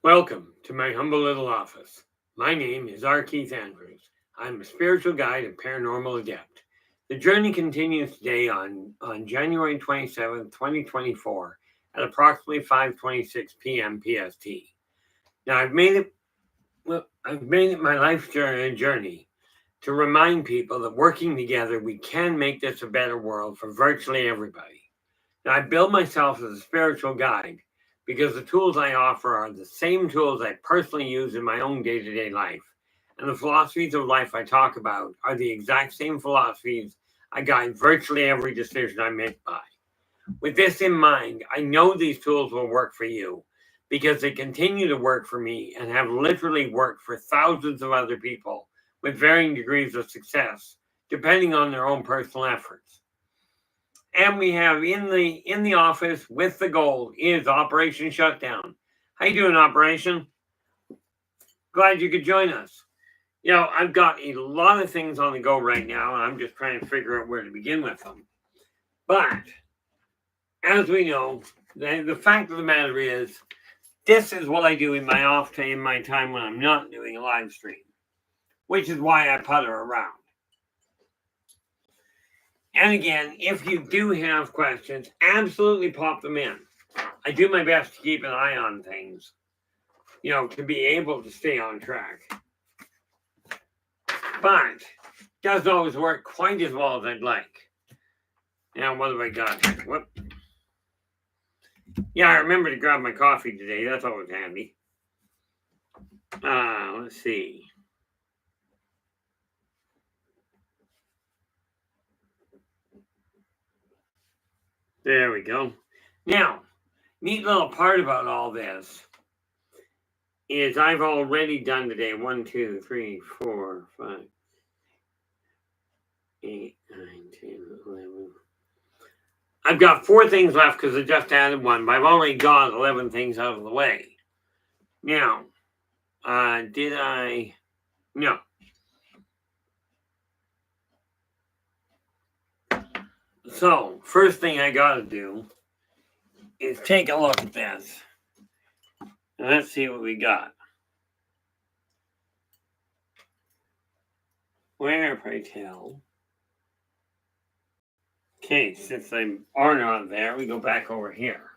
Welcome to my humble little office. My name is R. Keith Andrews. I'm a spiritual guide and paranormal adept. The journey continues today on January 27th, 2024 at approximately 5:26 p.m. PST. Now I've made it my life journey to remind people that working together we can make this a better world for virtually everybody. Now, I build myself as a spiritual guide because the tools I offer are the same tools I personally use in my own day to day life. And the philosophies of life I talk about are the exact same philosophies I guide virtually every decision I make by. With this in mind, I know these tools will work for you because they continue to work for me and have literally worked for thousands of other people with varying degrees of success, depending on their own personal efforts. And we have in the office with the gold is Operation Shutdown. How you doing, Operation? Glad you could join us. I've got a lot of things on the go right now, and I'm just trying to figure out where to begin with them. But as we know, the fact of the matter is, this is what I do in my off time, in my time when I'm not doing a live stream, which is why I putter around. And again, if you do have questions, absolutely pop them in. I do my best to keep an eye on things, to be able to stay on track. But doesn't always work quite as well as I'd like. Now, what have I got here? Whoop. Yeah, I remember to grab my coffee today. That's always handy. Let's see. There we go. Now, neat little part about all this is I've already done today 1, 2, 3, 4, 5, 8, 9, 10, 11. I've got 4 things left because I just added one, but I've already got 11 things out of the way. Now, did I? No. So, first thing I got to do is take a look at this. And let's see what we got. Where, pray tell? Okay, since they are not there, we go back over here.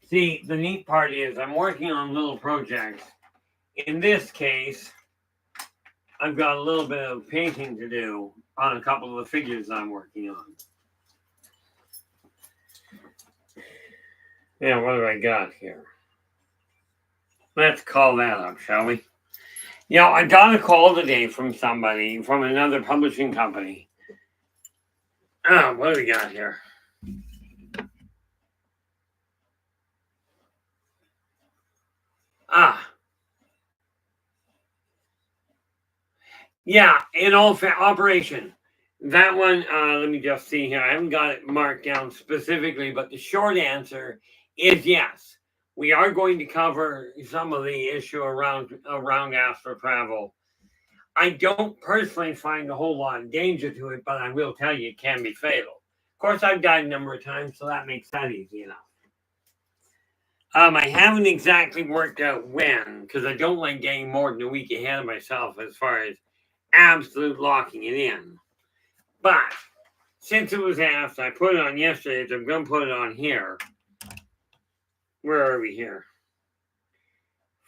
See, the neat part is I'm working on little projects. In this case, I've got a little bit of painting to do on a couple of the figures I'm working on. Yeah, what have I got here? Let's call that up, shall we? I got a call today from somebody from another publishing company. What do we got here? Yeah, in all operation. That one, let me just see here. I haven't got it marked down specifically, but the short answer is yes. We are going to cover some of the issue around astral travel. I don't personally find a whole lot of danger to it, but I will tell you it can be fatal. Of course, I've died a number of times, so that makes that easy enough. I haven't exactly worked out when, because I don't like getting more than a week ahead of myself as far as absolute locking it in. But since it was asked, I put it on yesterday, so I'm going to put it on here. Where are we here?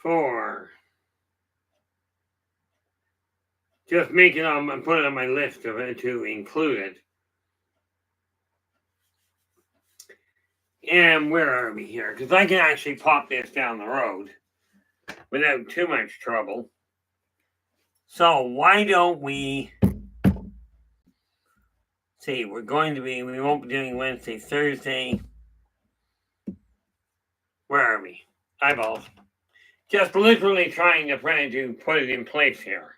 4. Just make it on and put it on my list of it to include it. And where are we here? Because I can actually pop this down the road without too much trouble. So why don't we see? We won't be doing Wednesday, Thursday. Where are we? Eyeballs. Just literally trying to put it in place here.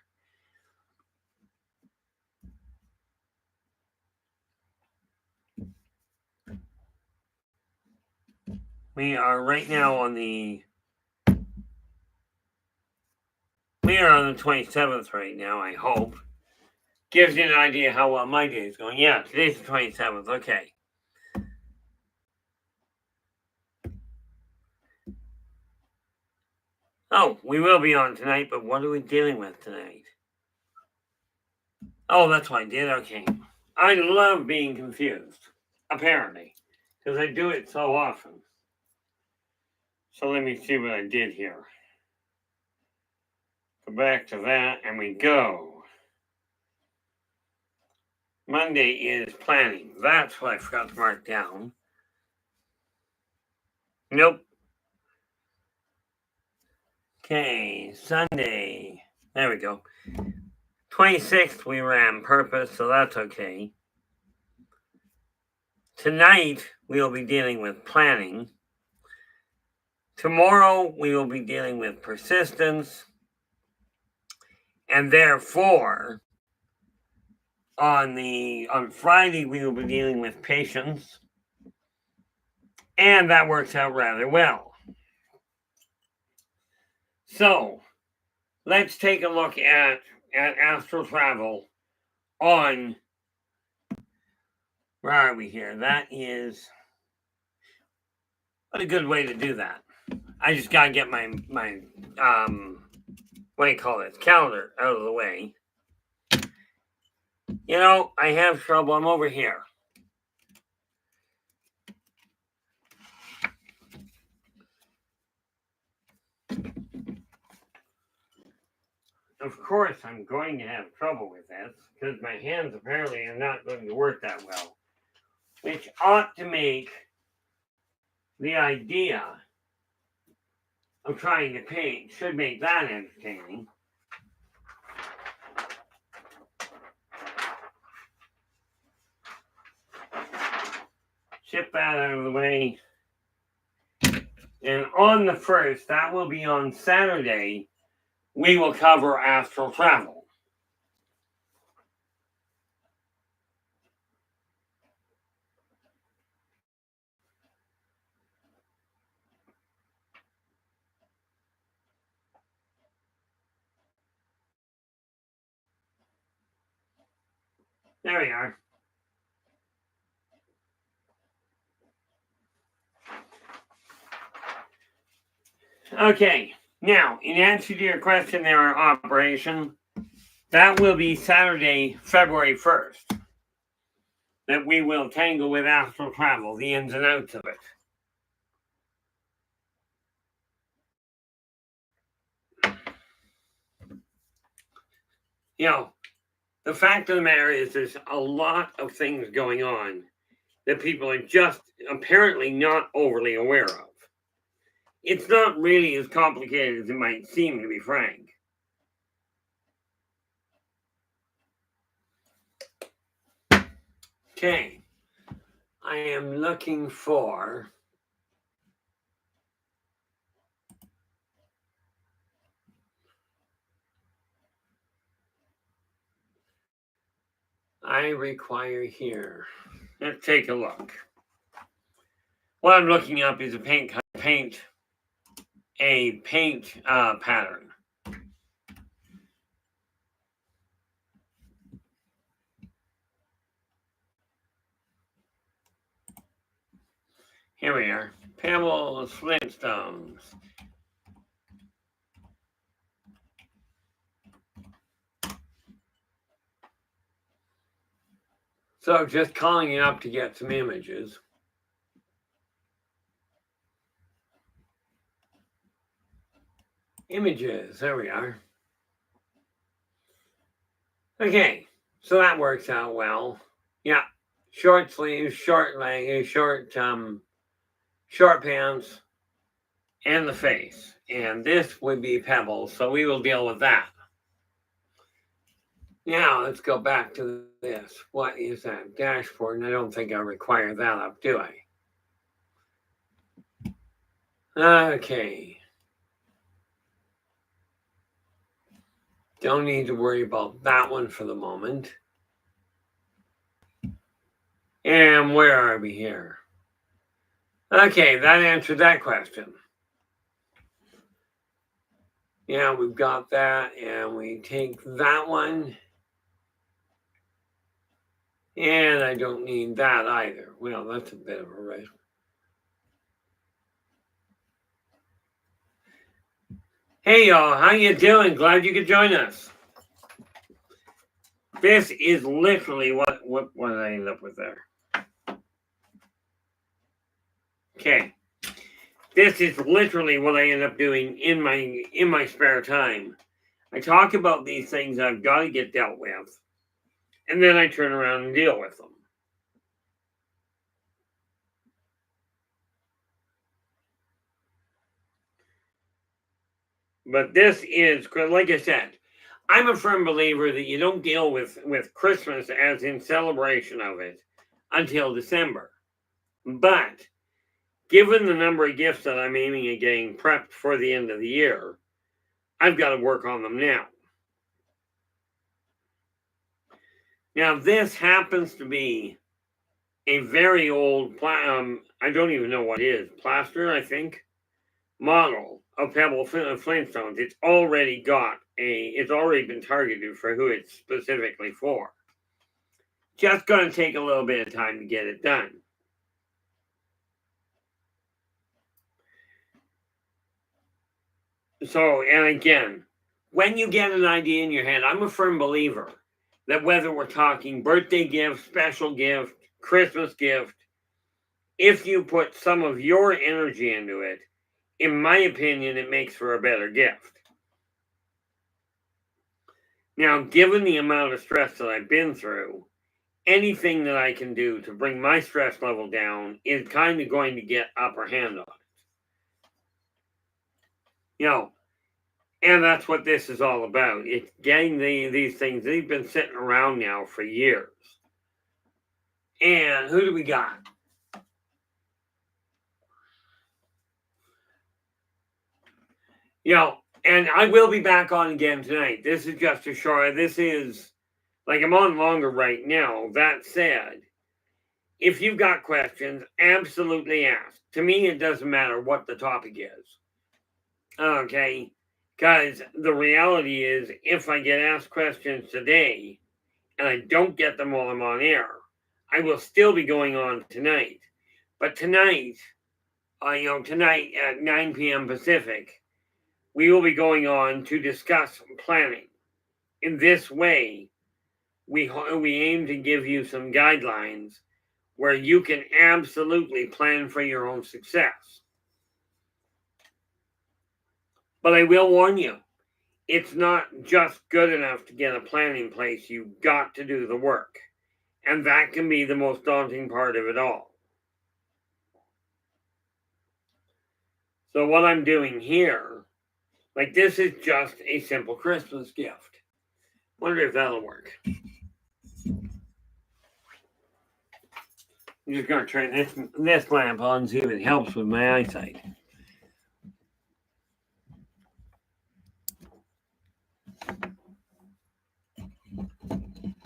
We are right now on the 27th right now, I hope. Gives you an idea how well my day is going. Yeah, today's the 27th. Okay. Oh, we will be on tonight, but what are we dealing with tonight? Oh, that's what I did. Okay. I love being confused, apparently, because I do it so often. So let me see what I did here. Go back to that, and we go. Monday is planning. That's what I forgot to mark down. Nope. Okay, Sunday. There we go. 26th, we ran purpose, so that's okay. Tonight, we will be dealing with planning. Tomorrow, we will be dealing with persistence. And therefore, on Friday, we will be dealing with patience. And that works out rather well. So, let's take a look at astral travel on, where are we here? That is, what a good way to do that. I just gotta get my what do you call it, calendar out of the way. You know, I have trouble. I'm over here. Of course, I'm going to have trouble with this because my hands apparently are not going to work that well, which ought to make the idea of trying to paint, should make that entertaining. Ship that out of the way. And on the 1st, that will be on Saturday, we will cover astral travel. There we are. Okay, now, in answer to your question there, Operation, that will be Saturday, February 1st, that we will tangle with astral travel, the ins and outs of it. You know, the fact of the matter is there's a lot of things going on that people are just apparently not overly aware of. It's not really as complicated as it might seem, to be frank. Okay, I am looking for I require here. Let's take a look. What I'm looking up is a paint pattern. Here we are. Pebbles, Flintstones. So just calling it up to get some images. Images, there we are. Okay, so that works out well. Yeah, short sleeves, short legs, short pants, and the face. And this would be Pebbles, so we will deal with that. Now let's go back to this. What is that dashboard? And I don't think I require that up, do I? Okay. Don't need to worry about that one for the moment. And where are we here? Okay, that answered that question. Yeah, we've got that, and we take that one. And I don't need that either. Well, that's a bit of a risk. Hey y'all, how you doing? Glad you could join us. This is literally what I ended up with there. Okay. This is literally what I end up doing in my spare time. I talk about these things I've got to get dealt with, and then I turn around and deal with them. But this is, like I said, I'm a firm believer that you don't deal with Christmas as in celebration of it until December. But given the number of gifts that I'm aiming at getting prepped for the end of the year, I've got to work on them now. Now, this happens to be a very old, I don't even know what it is, plaster, I think, model of Pebble Flintstones. It's already been targeted for who it's specifically for. Just going to take a little bit of time to get it done. So, and again, when you get an idea in your head, I'm a firm believer that whether we're talking birthday gift, special gift, Christmas gift, if you put some of your energy into it, in my opinion, it makes for a better gift. Now, given the amount of stress that I've been through, anything that I can do to bring my stress level down is kind of going to get upper hand on it. And that's what this is all about. It's getting these things. They've been sitting around now for years. And who do we got? And I will be back on again tonight. This is just a short. This is like I'm on longer right now. That said, if you've got questions, absolutely ask. To me, it doesn't matter what the topic is. Okay? Because the reality is, if I get asked questions today and I don't get them while I'm on air, I will still be going on tonight. But tonight at 9 p.m. Pacific, we will be going on to discuss planning. In this way, we aim to give you some guidelines where you can absolutely plan for your own success. But I will warn you, it's not just good enough to get a plan in place. You've got to do the work. And that can be the most daunting part of it all. So what I'm doing here, like this is just a simple Christmas gift. Wonder if that'll work. I'm just going to turn this lamp on and see if it helps with my eyesight.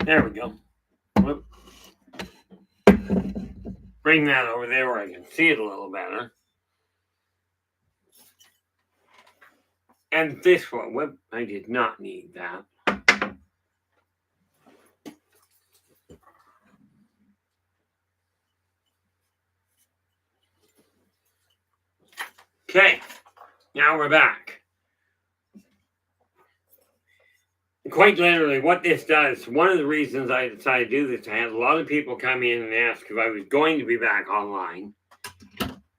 There we go. Whoop. Bring that over there where I can see it a little better. And this one, whoop, I did not need that. Okay, now we're back. Quite literally, what this does, one of the reasons I decided to do this, I had a lot of people come in and ask if I was going to be back online,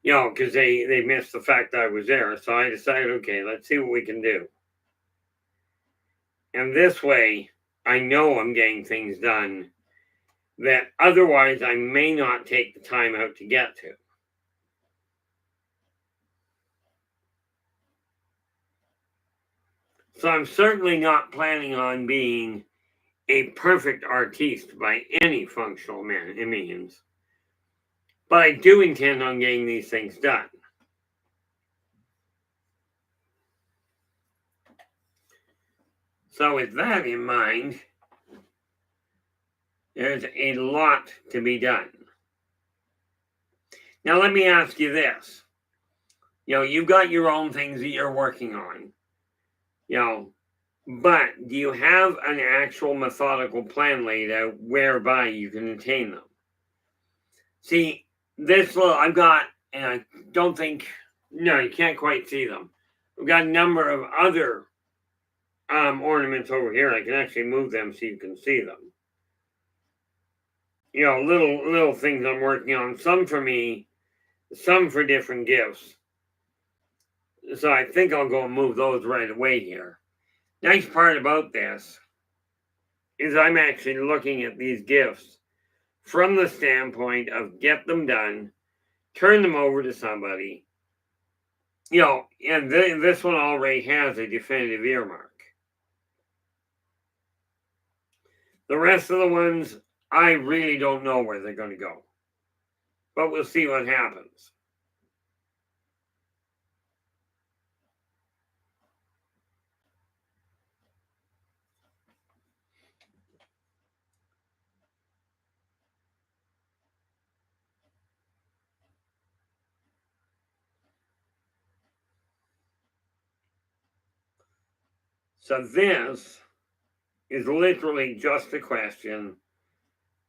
because they missed the fact that I was there. So I decided, okay, let's see what we can do. And this way, I know I'm getting things done that otherwise I may not take the time out to get to. So I'm certainly not planning on being a perfect artiste by any functional means. But I do intend on getting these things done. So with that in mind, there's a lot to be done. Now let me ask you this. You've got your own things that you're working on. But do you have an actual methodical plan laid out whereby you can attain them? See, this little I've got, and I don't think, no, you can't quite see them. We've got a number of other ornaments over here. I can actually move them so you can see them. You know, little things I'm working on. Some for me, some for different gifts. So I think I'll go and move those right away here. Nice part about this is I'm actually looking at these gifts from the standpoint of get them done, turn them over to somebody, you know, and this one already has a definitive earmark. The rest of the ones, I really don't know where they're going to go, but we'll see what happens. So this is literally just a question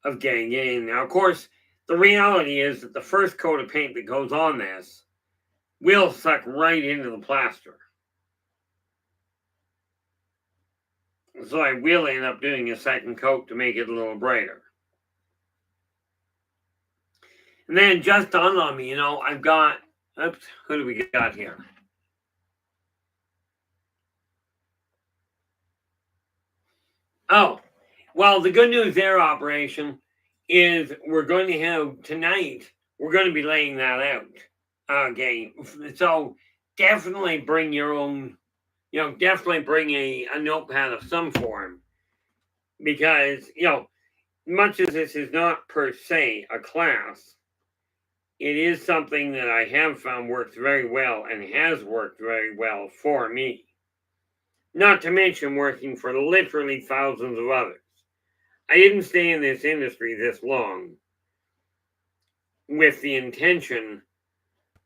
of getting it in. Now, of course, the reality is that the first coat of paint that goes on this will suck right into the plaster. So I will end up doing a second coat to make it a little brighter. And then just dawned on me, you know, I've got, oops, who do we got here? Oh, well, the good news there, Operation, is we're going to have tonight, we're going to be laying that out. Okay, so definitely bring your own, you know, definitely bring a notepad of some form because, you know, much as this is not per se a class, it is something that I have found works very well and has worked very well for me. Not to mention working for literally thousands of others. I didn't stay in this industry this long with the intention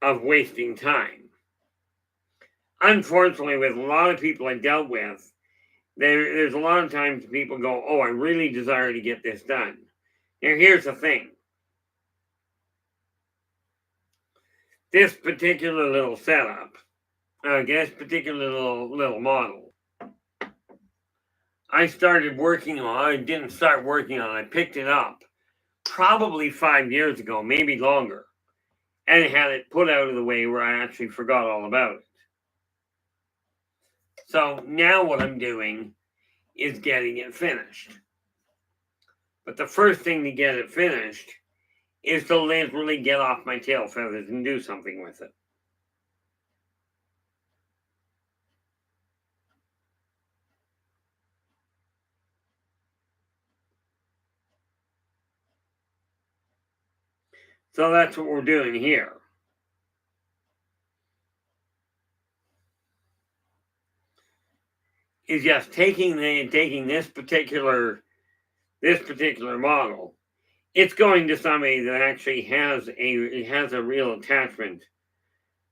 of wasting time. Unfortunately, with a lot of people I dealt with, there's a lot of times people go, oh, I really desire to get this done. Now, here's the thing. This particular little setup, this particular little model, I started working on, I didn't start working on, I picked it up probably 5 years ago, maybe longer, and had it put out of the way where I actually forgot all about it. So now what I'm doing is getting it finished. But the first thing to get it finished is to literally get off my tail feathers and do something with it. So that's what we're doing here. Is just taking this particular model. It's going to somebody that actually has a real attachment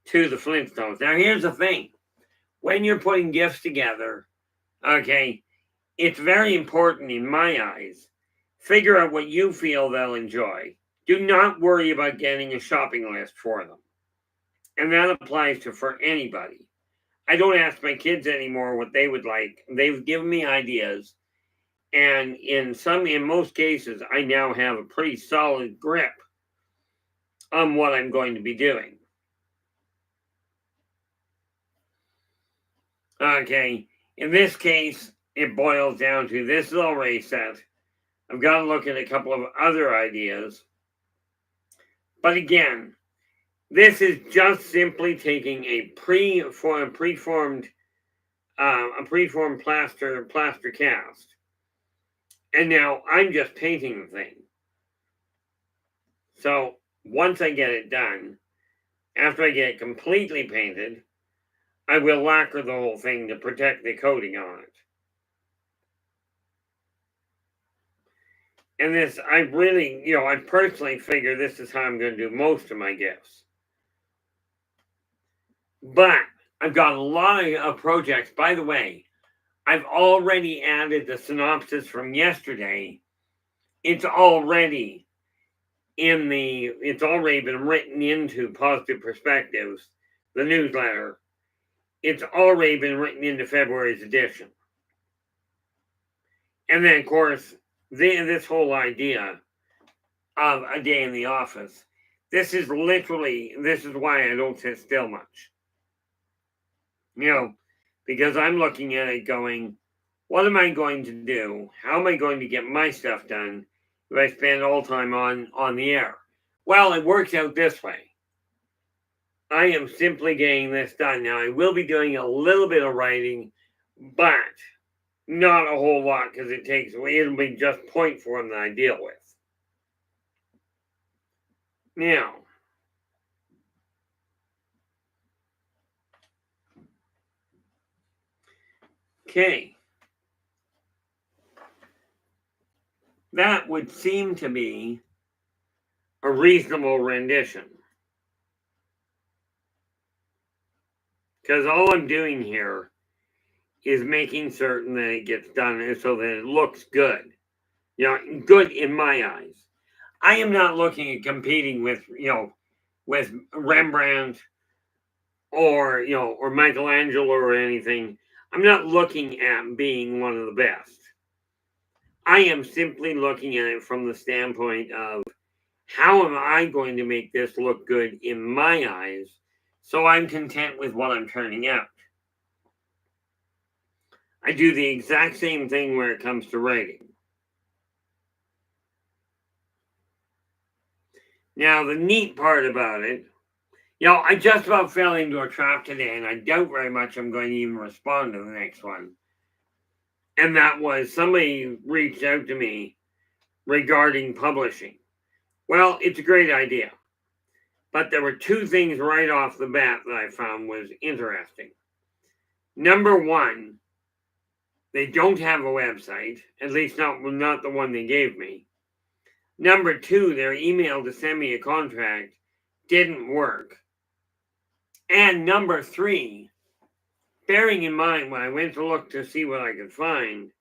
to the Flintstones. Now here's the thing. When you're putting gifts together, okay, it's very important in my eyes. Figure out what you feel they'll enjoy. Do not worry about getting a shopping list for them. And that applies to for anybody. I don't ask my kids anymore what they would like. They've given me ideas. And in most cases, I now have a pretty solid grip on what I'm going to be doing. Okay, in this case, it boils down to this is already set. I've got to look at a couple of other ideas. But again, this is just simply taking a preformed plaster cast, and now I'm just painting the thing. So once I get it done, after I get it completely painted, I will lacquer the whole thing to protect the coating on it. And this, I really, you know, I personally figure this is how I'm going to do most of my gifts. But I've got a lot of projects. By the way, I've already added the synopsis from yesterday. It's already it's already been written into Positive Perspectives, the newsletter. it's already been written into February's edition. And then, of course, this whole idea of a day in the office, this is why I don't sit still much. Because I'm looking at it going, what am I going to do? How am I going to get my stuff done if I spend all time on the air? Well, it works out this way. I am simply getting this done. Now, I will be doing a little bit of writing, but not a whole lot because it'll be just point form that I deal with. Now, okay. That would seem to be a reasonable rendition. Because all I'm doing here is making certain that it gets done so that it looks good. Good in my eyes. I am not looking at competing with Rembrandt or Michelangelo or anything. I'm not looking at being one of the best. I am simply looking at it from the standpoint of how am I going to make this look good in my eyes so I'm content with what I'm turning out. I do the exact same thing where it comes to writing. Now, the neat part about it, I just about fell into a trap today, and I doubt very much I'm going to even respond to the next one. And that was somebody reached out to me regarding publishing. Well, it's a great idea. But there were two things right off the bat that I found was interesting. Number one, they don't have a website, at least not the one they gave me. Number two, their email to send me a contract didn't work. And number three, bearing in mind when I went to look to see what I could find,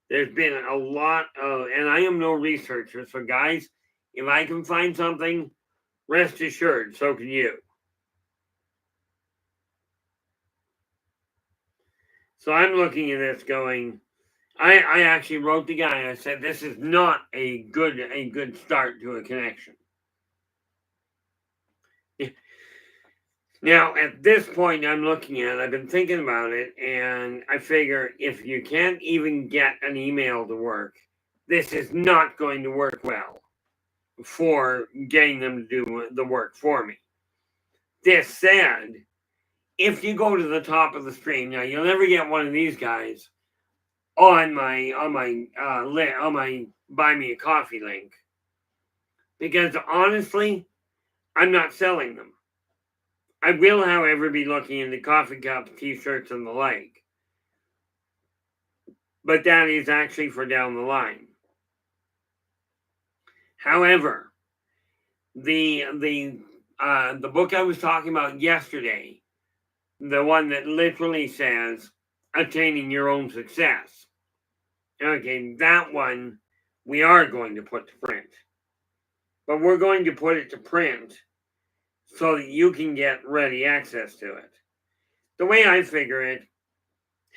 there's been a lot of, and I am no researcher, so guys, if I can find something, rest assured, so can you. So I'm looking at this going, I actually wrote the guy, I said, this is not a good start to a connection. Now, at this point, I'm looking at it, I've been thinking about it, and I figure if you can't even get an email to work, this is not going to work well for getting them to do the work for me. This said, if you go to the top of the stream, now you'll never get one of these guys on my buy me a coffee link, because honestly, I'm not selling them. I will, however, be looking into coffee cups, t-shirts, and the like. But that is actually for down the line. However, the book I was talking about yesterday, the one that literally says attaining your own success. Okay, that one we are going to put to print. But we're going to put it to print so that you can get ready access to it. The way I figure it,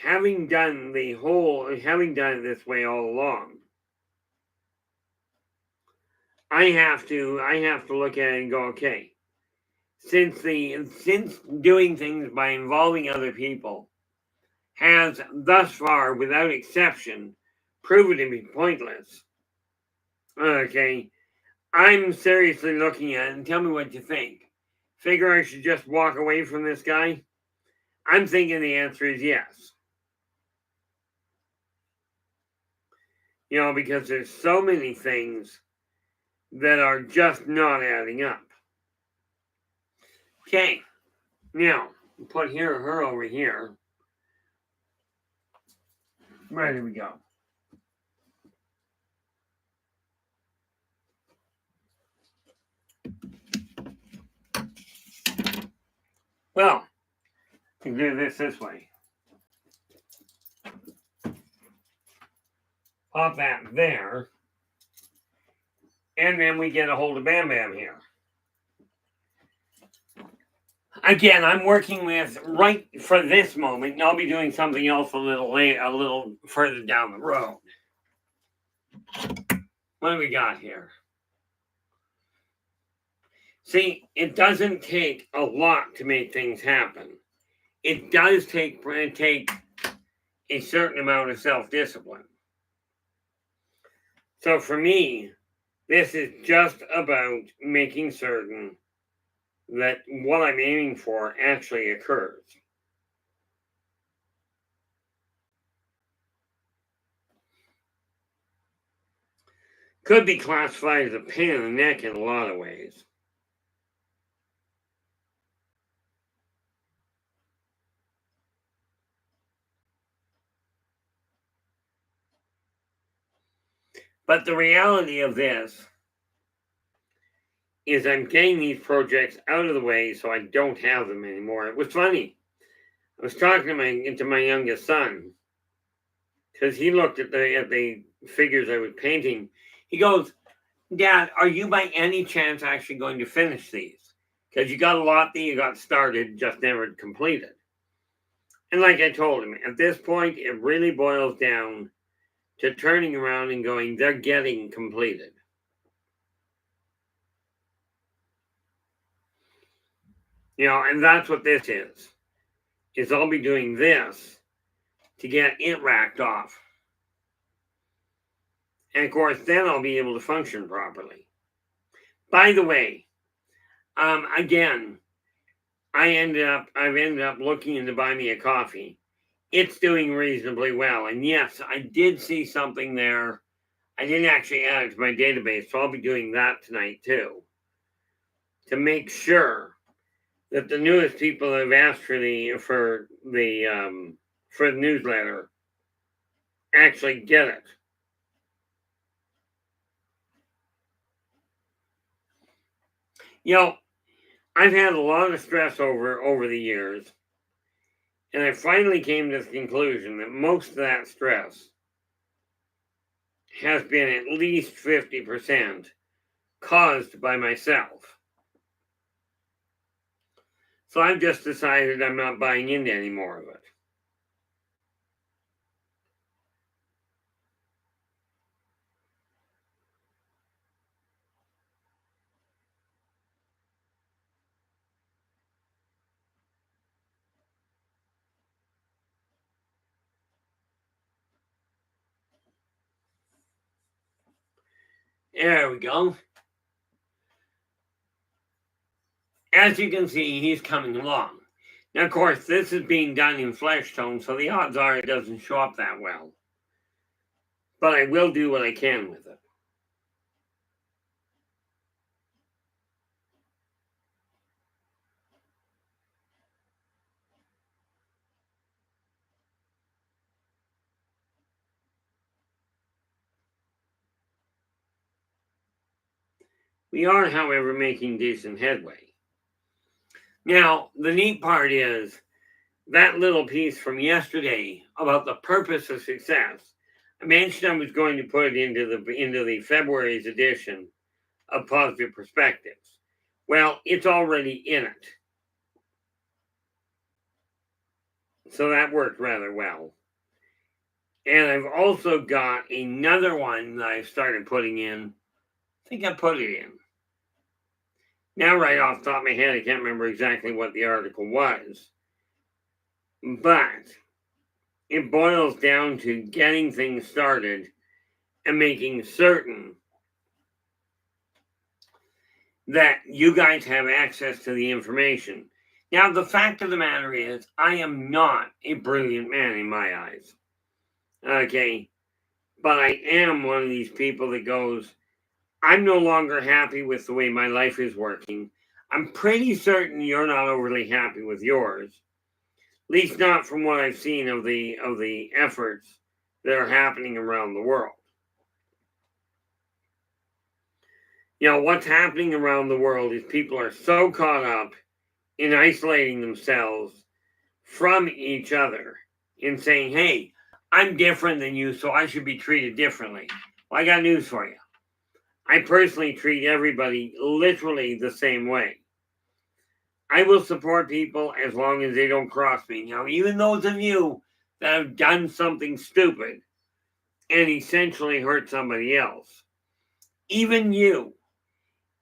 having done it this way all along, I have to look at it and go, okay, since doing things by involving other people has thus far, without exception, proven to be pointless. Okay, I'm seriously looking at it, and tell me what you think. Figure I should just walk away from this guy? I'm thinking the answer is yes. Because there's so many things that are just not adding up. Okay, now put her over here. There we go. Well, you can do this way. Pop that there. And then we get a hold of Bam Bam here. Again, I'm working with right for this moment, and I'll be doing something else a little further down the road. What do we got here? See, it doesn't take a lot to make things happen. It does take a certain amount of self-discipline. So for me, this is just about making certain that what I'm aiming for actually occurs. Could be classified as a pain in the neck in a lot of ways. But the reality of this is I'm getting these projects out of the way so I don't have them anymore. It was funny. I was talking to my youngest son because he looked at the figures I was painting. He goes, "Dad, are you by any chance actually going to finish these? Because you got a lot that you got started, just never completed." And like I told him, at this point, it really boils down to turning around and going, they're getting completed. And that's what this is I'll be doing this to get it racked off. And of course, then I'll be able to function properly. By the way, again, I've ended up looking into Buy Me a Coffee. It's doing reasonably well. And yes, I did see something there. I didn't actually add it to my database, so I'll be doing that tonight too. To make sure that the newest people that have asked for the newsletter actually get it. I've had a lot of stress over the years, and I finally came to the conclusion that most of that stress has been at least 50% caused by myself. So I've just decided I'm not buying into any more of it. There we go. As you can see, he's coming along. Now, of course, this is being done in flesh tone, so the odds are it doesn't show up that well. But I will do what I can with it. We are, however, making decent headway. Now, the neat part is that little piece from yesterday about the purpose of success. I mentioned I was going to put it into the February's edition of Positive Perspectives. Well, it's already in it. So that worked rather well. And I've also got another one that I've started putting in. I think I put it in. Now, right off the top of my head, I can't remember exactly what the article was. But it boils down to getting things started and making certain that you guys have access to the information. Now, the fact of the matter is, I am not a brilliant man in my eyes. Okay? But I am one of these people that goes, I'm no longer happy with the way my life is working. I'm pretty certain you're not overly happy with yours. At least not from what I've seen of the efforts that are happening around the world. What's happening around the world is people are so caught up in isolating themselves from each other in saying, hey, I'm different than you, so I should be treated differently. Well, I got news for you. I personally treat everybody literally the same way. I will support people as long as they don't cross me. Now, even those of you that have done something stupid and essentially hurt somebody else, even you,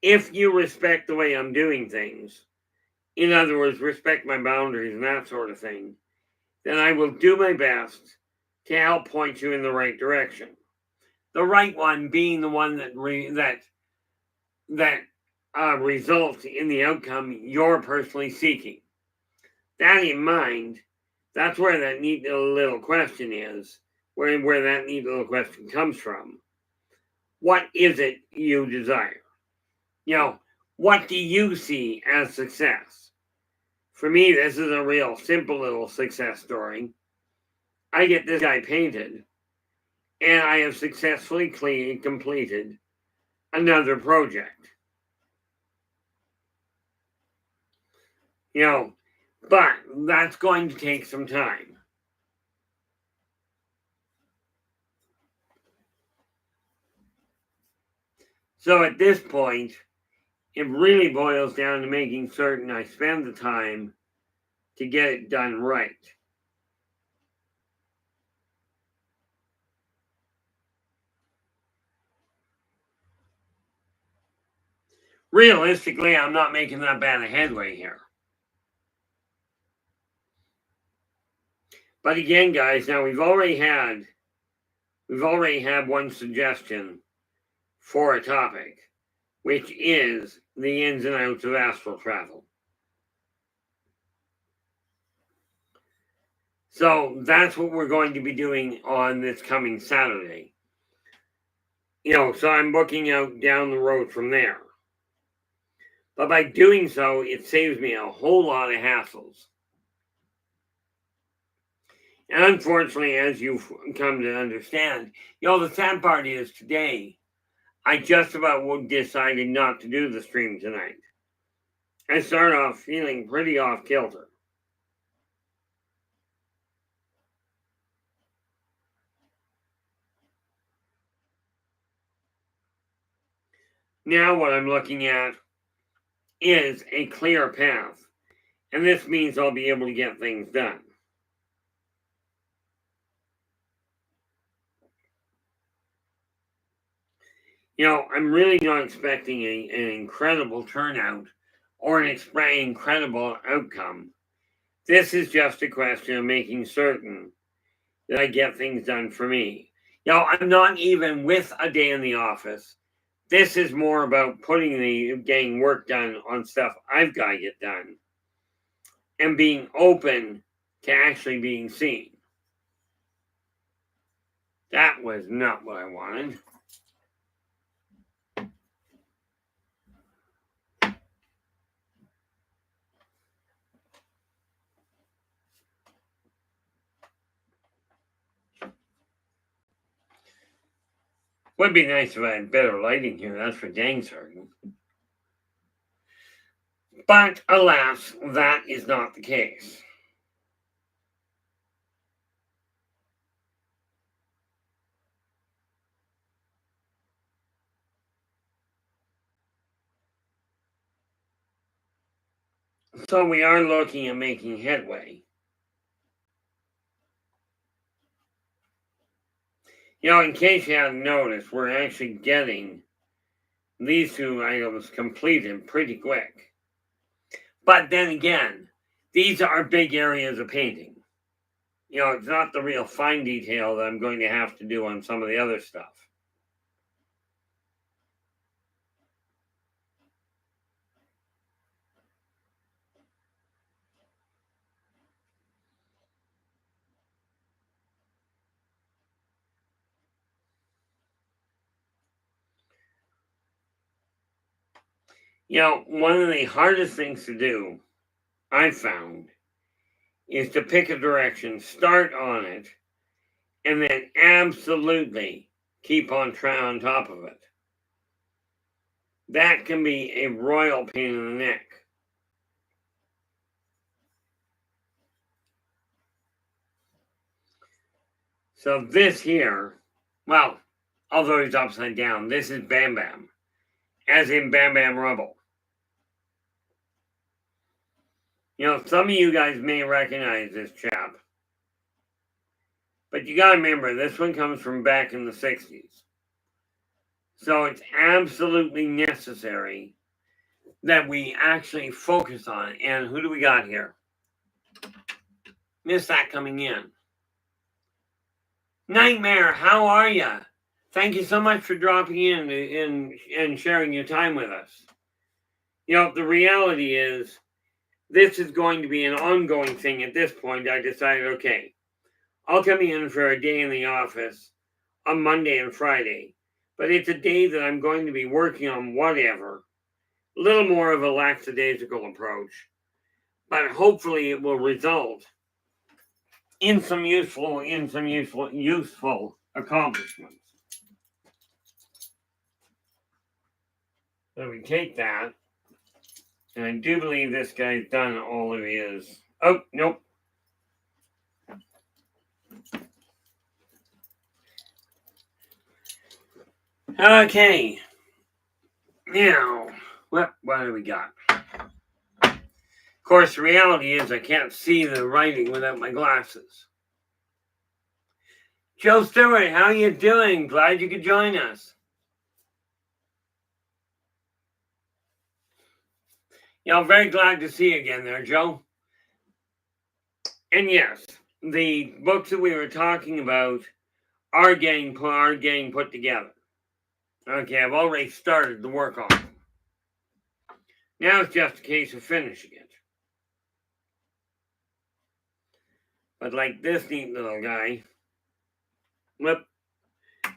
if you respect the way I'm doing things, in other words, respect my boundaries and that sort of thing, then I will do my best to help point you in the right direction. The right one being the one that results in the outcome you're personally seeking. That in mind, that's where that neat little question is, where that neat little question comes from. What is it you desire? What do you see as success? For me, this is a real simple little success story. I get this guy painted, and I have successfully completed another project. But that's going to take some time. So at this point, it really boils down to making certain I spend the time to get it done right. Realistically, I'm not making that bad a headway here. But again, guys, now we've already had one suggestion for a topic, which is the ins and outs of astral travel. So that's what we're going to be doing on this coming Saturday. So I'm booking out down the road from there. But by doing so, it saves me a whole lot of hassles. And unfortunately, as you've come to understand, the sad part is today, I just about decided not to do the stream tonight. I started off feeling pretty off kilter. Now what I'm looking at is a clear path, and this means I'll be able to get things done. I'm really not expecting an incredible turnout or an incredible outcome. This is just a question of making certain that I get things done for me. I'm not even with a day in the office. This is more about getting work done on stuff I've got to get done and being open to actually being seen. That was not what I wanted. Would be nice if I had better lighting here, that's for dang certain. But alas, that is not the case. So we are looking at making headway. In case you hadn't noticed, we're actually getting these two items completed pretty quick. But then again, these are big areas of painting. It's not the real fine detail that I'm going to have to do on some of the other stuff. One of the hardest things to do, I've found, is to pick a direction, start on it, and then absolutely keep on top of it. That can be a royal pain in the neck. So this here, well, although it's upside down, this is Bam Bam, as in Bam Bam Rubble. You know, some of you guys may recognize this chap. But you got to remember, this one comes from back in the 60s. So it's absolutely necessary that we actually focus on it. And who do we got here? Missed that coming in. Nightmare, how are you? Thank you so much for dropping in and sharing your time with us. You know, the reality is, this is going to be an ongoing thing. At this point, I decided, okay, I'll come in for a day in the office on Monday and Friday, but it's a day that I'm going to be working on whatever. A little more of a lackadaisical approach, but hopefully it will result in some useful accomplishments. So we take that, and I do believe this guy's done all of his. Oh, nope. Okay. Now, what do we got? Of course, the reality is I can't see the writing without my glasses. Joe Stewart, how you doing? Glad you could join us. You know, very glad to see you again there, Joe. And yes, the books that we were talking about are getting put together. Okay, I've already started the work on them. Now it's just a case of finishing it. But like this neat little guy, whoop,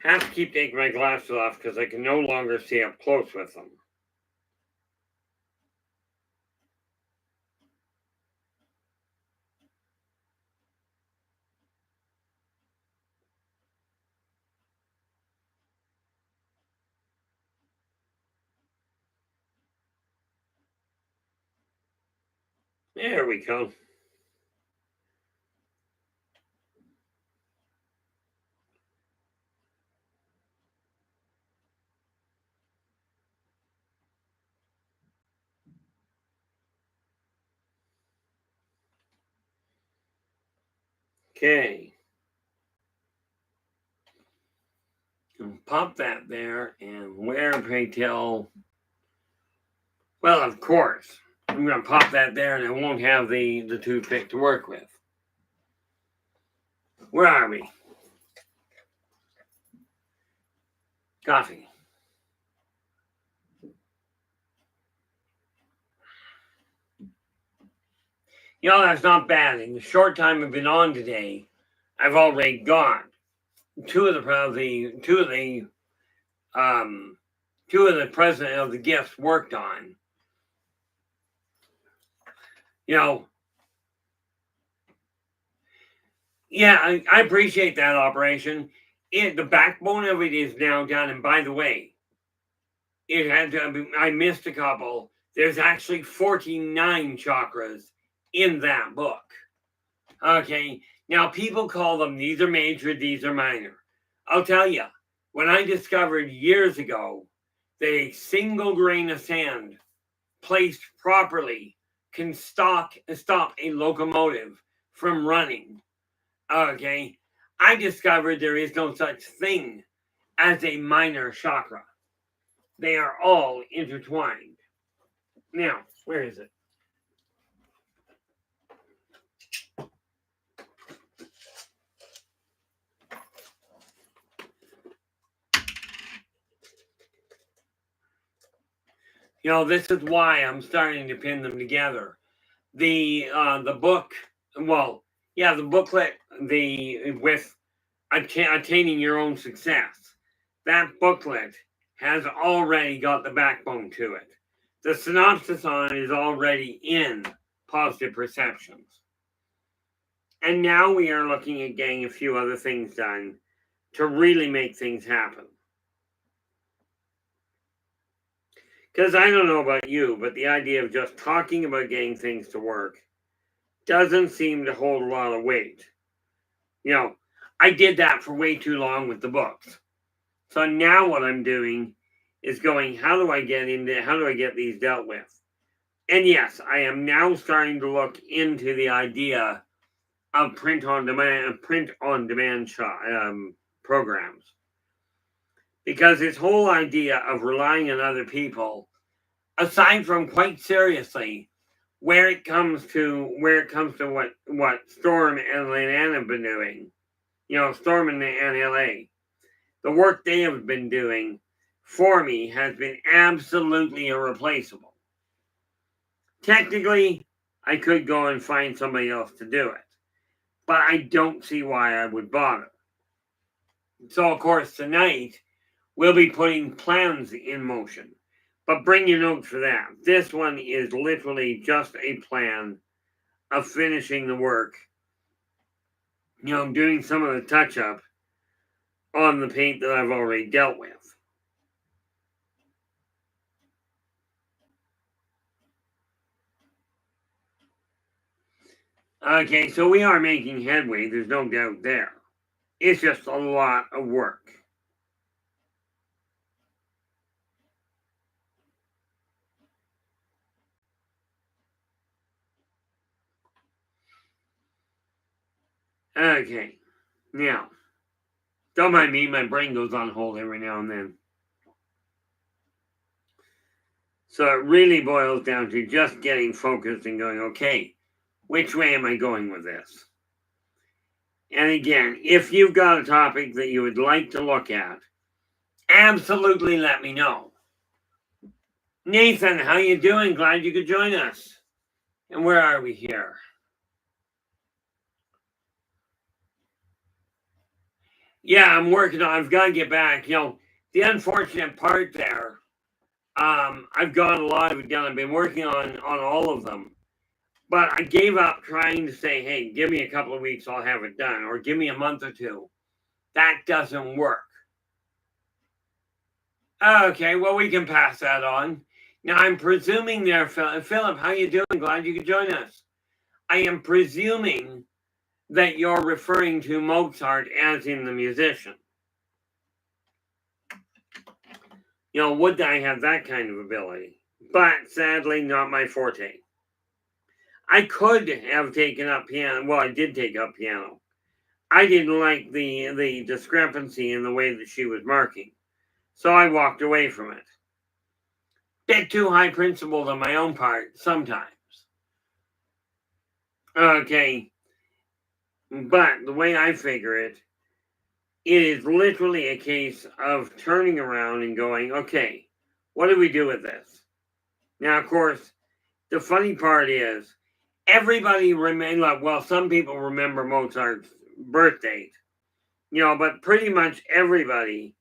have to keep taking my glasses off because I can no longer see up close with them. There we go. Okay. Pop that there, and where, pray tell? Well, of course, I'm going to pop that there, and I won't have the toothpick to work with. Where are we? Coffee. You know, that's not bad. In the short time I've been on today, I've already got two of the present of the gifts worked on. You know, yeah, I appreciate that operation. The backbone of it is now done. And by the way, it had to. I missed a couple. There's actually 49 chakras in that book. Okay, now people call them, these are major, these are minor. I'll tell you, when I discovered years ago that a single grain of sand placed properly can stop a locomotive from running, okay, I discovered there is no such thing as a minor chakra. They are all intertwined. Now, where is it? You know, this is why I'm starting to pin them together. The book, well, yeah, the booklet, with attaining your own success. That booklet has already got the backbone to it. The synopsis on it is already in Positive Perceptions. And now we are looking at getting a few other things done to really make things happen. Because I don't know about you, but the idea of just talking about getting things to work doesn't seem to hold a lot of weight. You know, I did that for way too long with the books. So now what I'm doing is going, how do I get these dealt with? And yes, I am now starting to look into the idea of print on demand programs, because this whole idea of relying on other people, aside from quite seriously where it comes to what Storm and Lynn have been doing, Storm and LA, the work they have been doing for me has been absolutely irreplaceable. Technically, I could go and find somebody else to do it, but I don't see why I would bother. So, of course, tonight we'll be putting plans in motion, but bring your notes for that. This one is literally just a plan of finishing the work, doing some of the touch up on the paint that I've already dealt with. Okay, so we are making headway, there's no doubt there. It's just a lot of work. Okay, now, don't mind me, my brain goes on hold every now and then. So it really boils down to just getting focused and going, okay, which way am I going with this? And again, if you've got a topic that you would like to look at, absolutely let me know. Nathan, how you doing? Glad you could join us. And where are we here? Yeah, I'm working on. I've got to get back. The unfortunate part there. I've got a lot of it done. I've been working on all of them, but I gave up trying to say, "Hey, give me a couple of weeks, I'll have it done," or "Give me a month or two." That doesn't work. Okay, well, we can pass that on. Now, I'm presuming there, Philip, how you doing? Glad you could join us. I am presuming that you're referring to Mozart as in the musician. Would I have that kind of ability? But sadly, not my forte. I could have taken up piano. Well, I did take up piano. I didn't like the discrepancy in the way that she was marking, so I walked away from it. Bit too high principled on my own part sometimes. Okay, but the way I figure it, it is literally a case of turning around and going, okay, what do we do with this? Now, of course, the funny part is everybody some people remember Mozart's birth date, but pretty much everybody,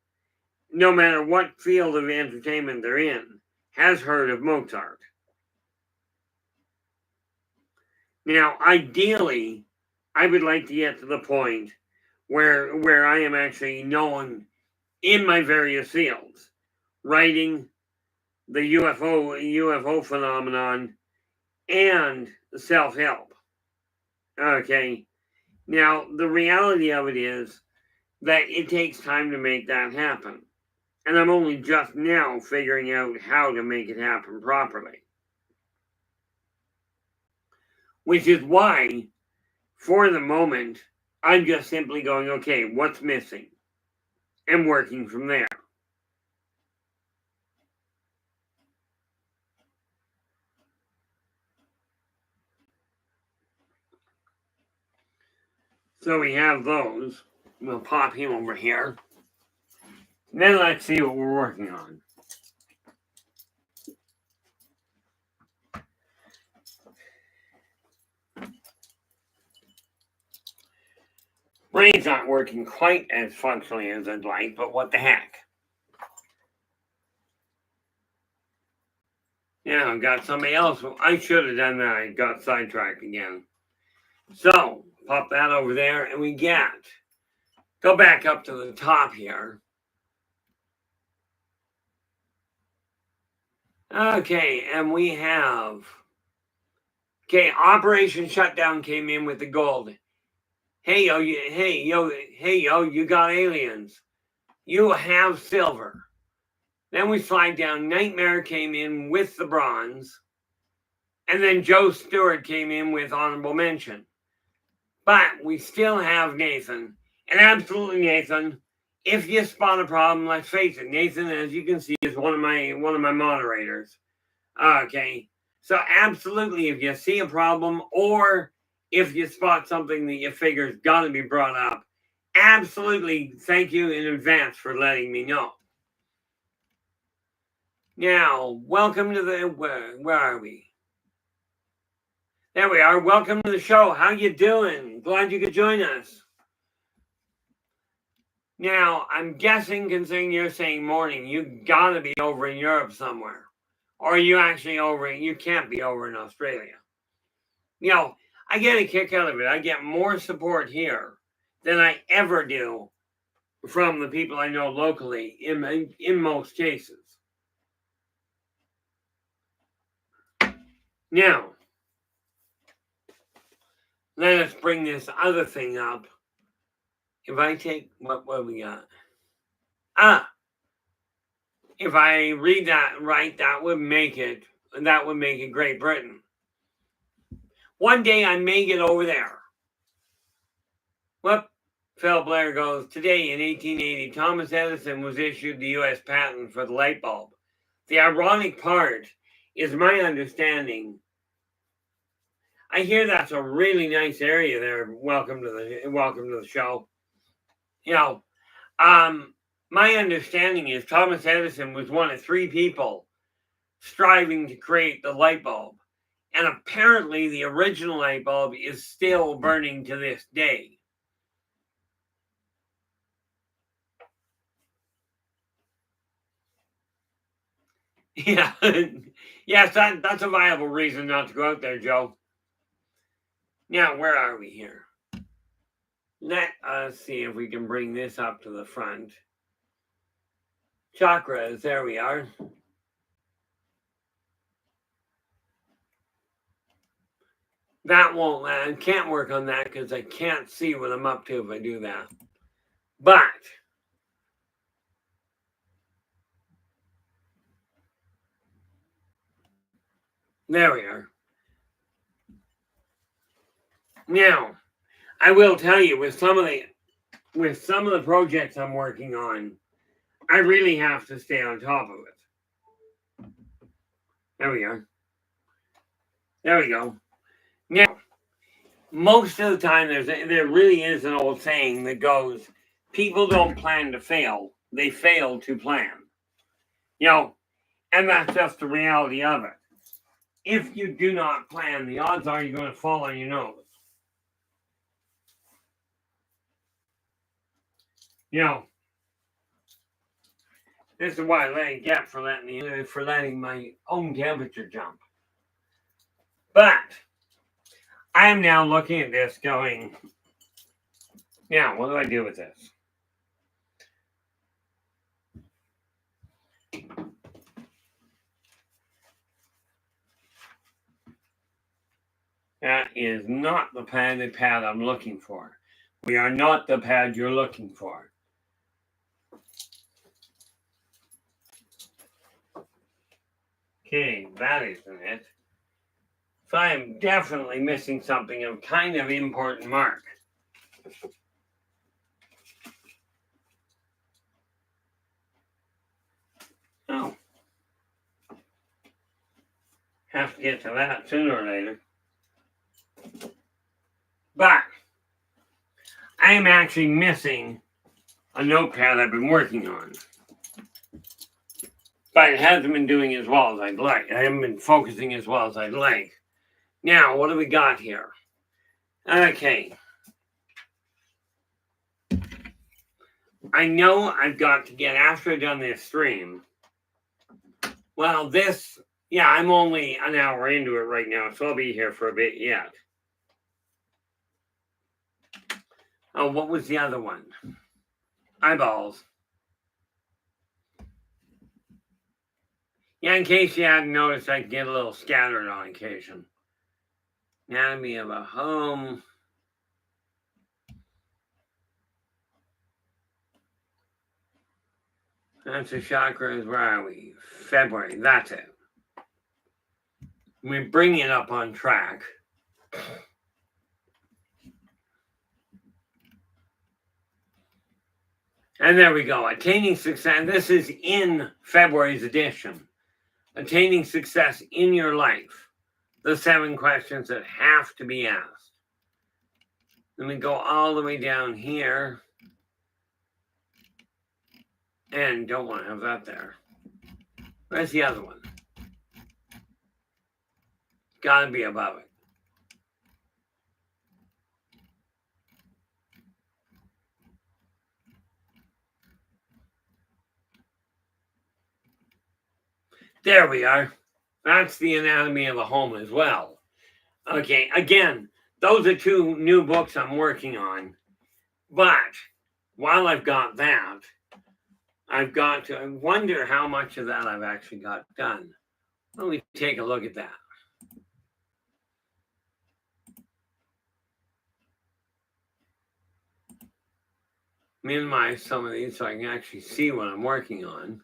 no matter what field of entertainment they're in, has heard of Mozart. Now, ideally, I would like to get to the point where I am actually known in my various fields, writing, the UFO phenomenon, and self-help. Okay. Now, the reality of it is that it takes time to make that happen. And I'm only just now figuring out how to make it happen properly. Which is why, for the moment, I'm just simply going, okay, what's missing? And working from there. So we have those. We'll pop him over here. Then let's see what we're working on. Brain's not working quite as functionally as I'd like, but what the heck? Yeah, I've got somebody else. I should have done that. I got sidetracked again. So, pop that over there, and we go back up to the top here. Okay, and we have, Operation Shutdown came in with the gold. Hey yo, you got aliens. You have silver. Then we slide down. Nightmare came in with the bronze. And then Joe Stewart came in with honorable mention. But we still have Nathan. And absolutely, Nathan, if you spot a problem, let's face it, Nathan, as you can see, is one of my moderators. Okay. So absolutely, if you see a problem or if you spot something that you figure's got to be brought up, absolutely thank you in advance for letting me know. Now, welcome to the, where are we? There we are. Welcome to the show. How you doing? Glad you could join us. Now, I'm guessing, considering you're saying morning, you gotta be over in Europe somewhere. Or are you actually you can't be over in Australia. You know, I get a kick out of it. I get more support here than I ever do from the people I know locally in most cases. Now, let us bring this other thing up. If I take, what we got? If I read that right, that would make it Great Britain. One day I may get over there. Whoop. Phil Blair goes, today in 1880, Thomas Edison was issued the U.S. patent for the light bulb. The ironic part is my understanding. I hear that's a really nice area there. Welcome to the show. You know, my understanding is Thomas Edison was one of 3 people striving to create the light bulb. And apparently the original light bulb is still burning to this day. Yeah. Yes, that's a viable reason not to go out there, Joe. Now, where are we here? Let us see if we can bring this up to the front. Chakras, there we are. That won't land. Can't work on that because I can't see what I'm up to if I do that. But there we are. Now, I will tell you, with some of the projects I'm working on, I really have to stay on top of it. There we are. There we go. Now, most of the time, there really is an old saying that goes, people don't plan to fail, they fail to plan. You know, and that's just the reality of it. If you do not plan, the odds are you're going to fall on your nose. You know, this is what I let it get for letting my own temperature jump. But I am now looking at this going, yeah, what do I do with this? That is not the pad I'm looking for. We are not the pad you're looking for. Okay, that isn't it. So I am definitely missing something of kind of important mark. Oh. Have to get to that sooner or later. But I am actually missing a notepad I've been working on. But it hasn't been doing as well as I'd like. I haven't been focusing as well as I'd like. Now, what do we got here? Okay. I know I've got to get, after I've done this stream, well, I'm only an hour into it right now, so I'll be here for a bit yet. Oh, what was the other one? Eyeballs. Yeah, in case you hadn't noticed, I get a little scattered on occasion. Anatomy of a home. That's the chakras. Where are we? February. That's it. We bring it up on track. And there we go. Attaining success. This is in February's edition. Attaining success in your life. The 7 questions that have to be asked. Let me go all the way down here. And don't want to have that there. Where's the other one? Gotta be above it. There we are. That's the anatomy of a home as well. Okay, again, those are 2 new books I'm working on. But while I've got that, I've got to, I wonder how much of that I've actually got done. Let me take a look at that. Minimize some of these so I can actually see what I'm working on.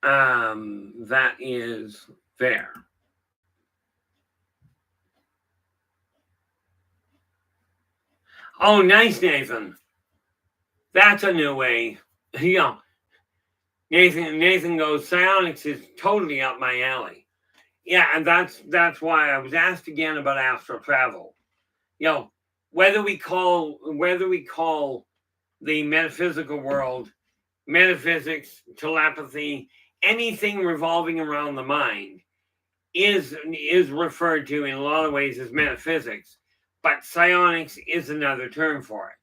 That is there. Oh, nice, Nathan. That's a new way. Yeah. Nathan goes, psionics is totally up my alley. Yeah, and that's why I was asked again about astral travel. Whether we call the metaphysical world metaphysics, telepathy, anything revolving around the mind is referred to in a lot of ways as metaphysics, but psionics is another term for it.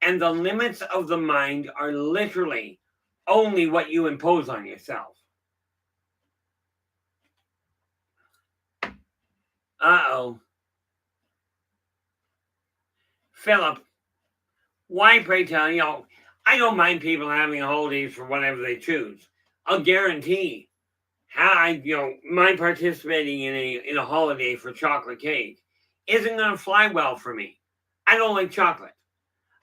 And the limits of the mind are literally only what you impose on yourself. Uh-oh. Philip, why, pray tell, I don't mind people having holidays for whatever they choose. I'll guarantee my participating in a holiday for chocolate cake isn't going to fly well for me. I don't like chocolate.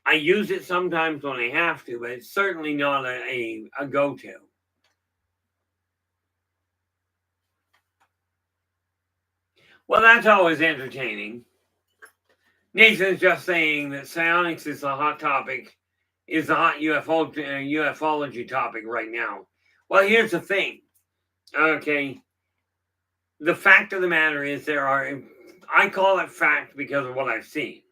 I use it sometimes when I have to, but it's certainly not a go-to. Well, that's always entertaining. Nathan's just saying that psionics is a hot topic, is the hot ufology topic right now. Well, here's the thing. Okay. The fact of the matter is I call it fact because of what I've seen,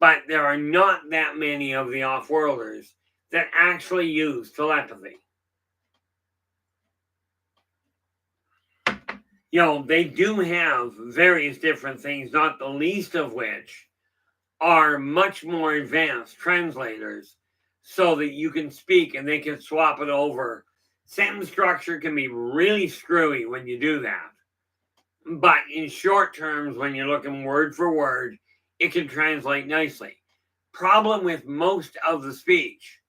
but there are not that many of the off-worlders that actually use telepathy. They do have various different things, not the least of which are much more advanced translators so that you can speak and they can swap it over. Sentence structure can be really screwy when you do that. But in short terms, when you're looking word for word, it can translate nicely. Problem with most of the speech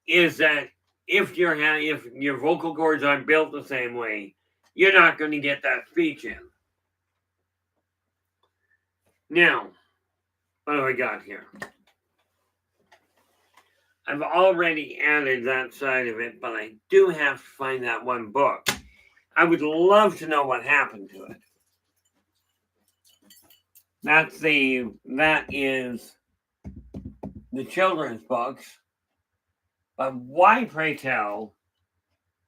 is that if your vocal cords aren't built the same way, you're not going to get that speech in. Now, what do I got here? I've already added that side of it, but I do have to find that one book. I would love to know what happened to it. That is the children's books. But why, pray tell,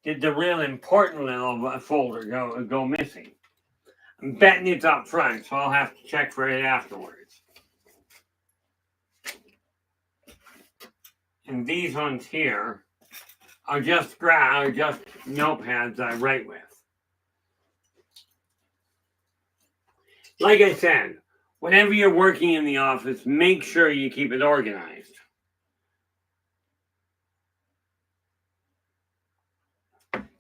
did the real important little folder go missing? I'm betting it's up front, so I'll have to check for it afterwards. And these ones here are just notepads I write with. Like I said, whenever you're working in the office, make sure you keep it organized.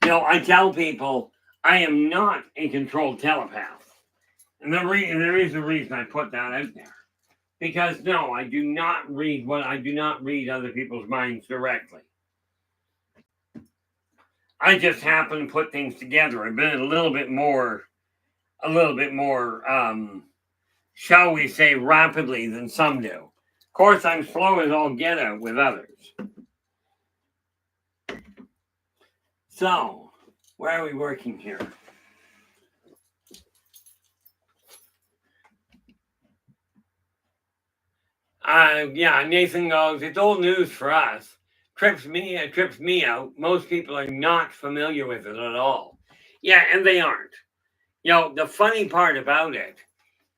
I tell people I am not a controlled telepath. And there is a reason I put that out there. Because no, I do not read other people's minds directly. I just happen to put things together. I've been a little bit more, shall we say, rapidly than some do. Of course, I'm slow as all get out with others. So, Where are we working here? Yeah, Nathan goes, it's old news for us. Trips me out. Most people are not familiar with it at all. Yeah, and they aren't. The funny part about it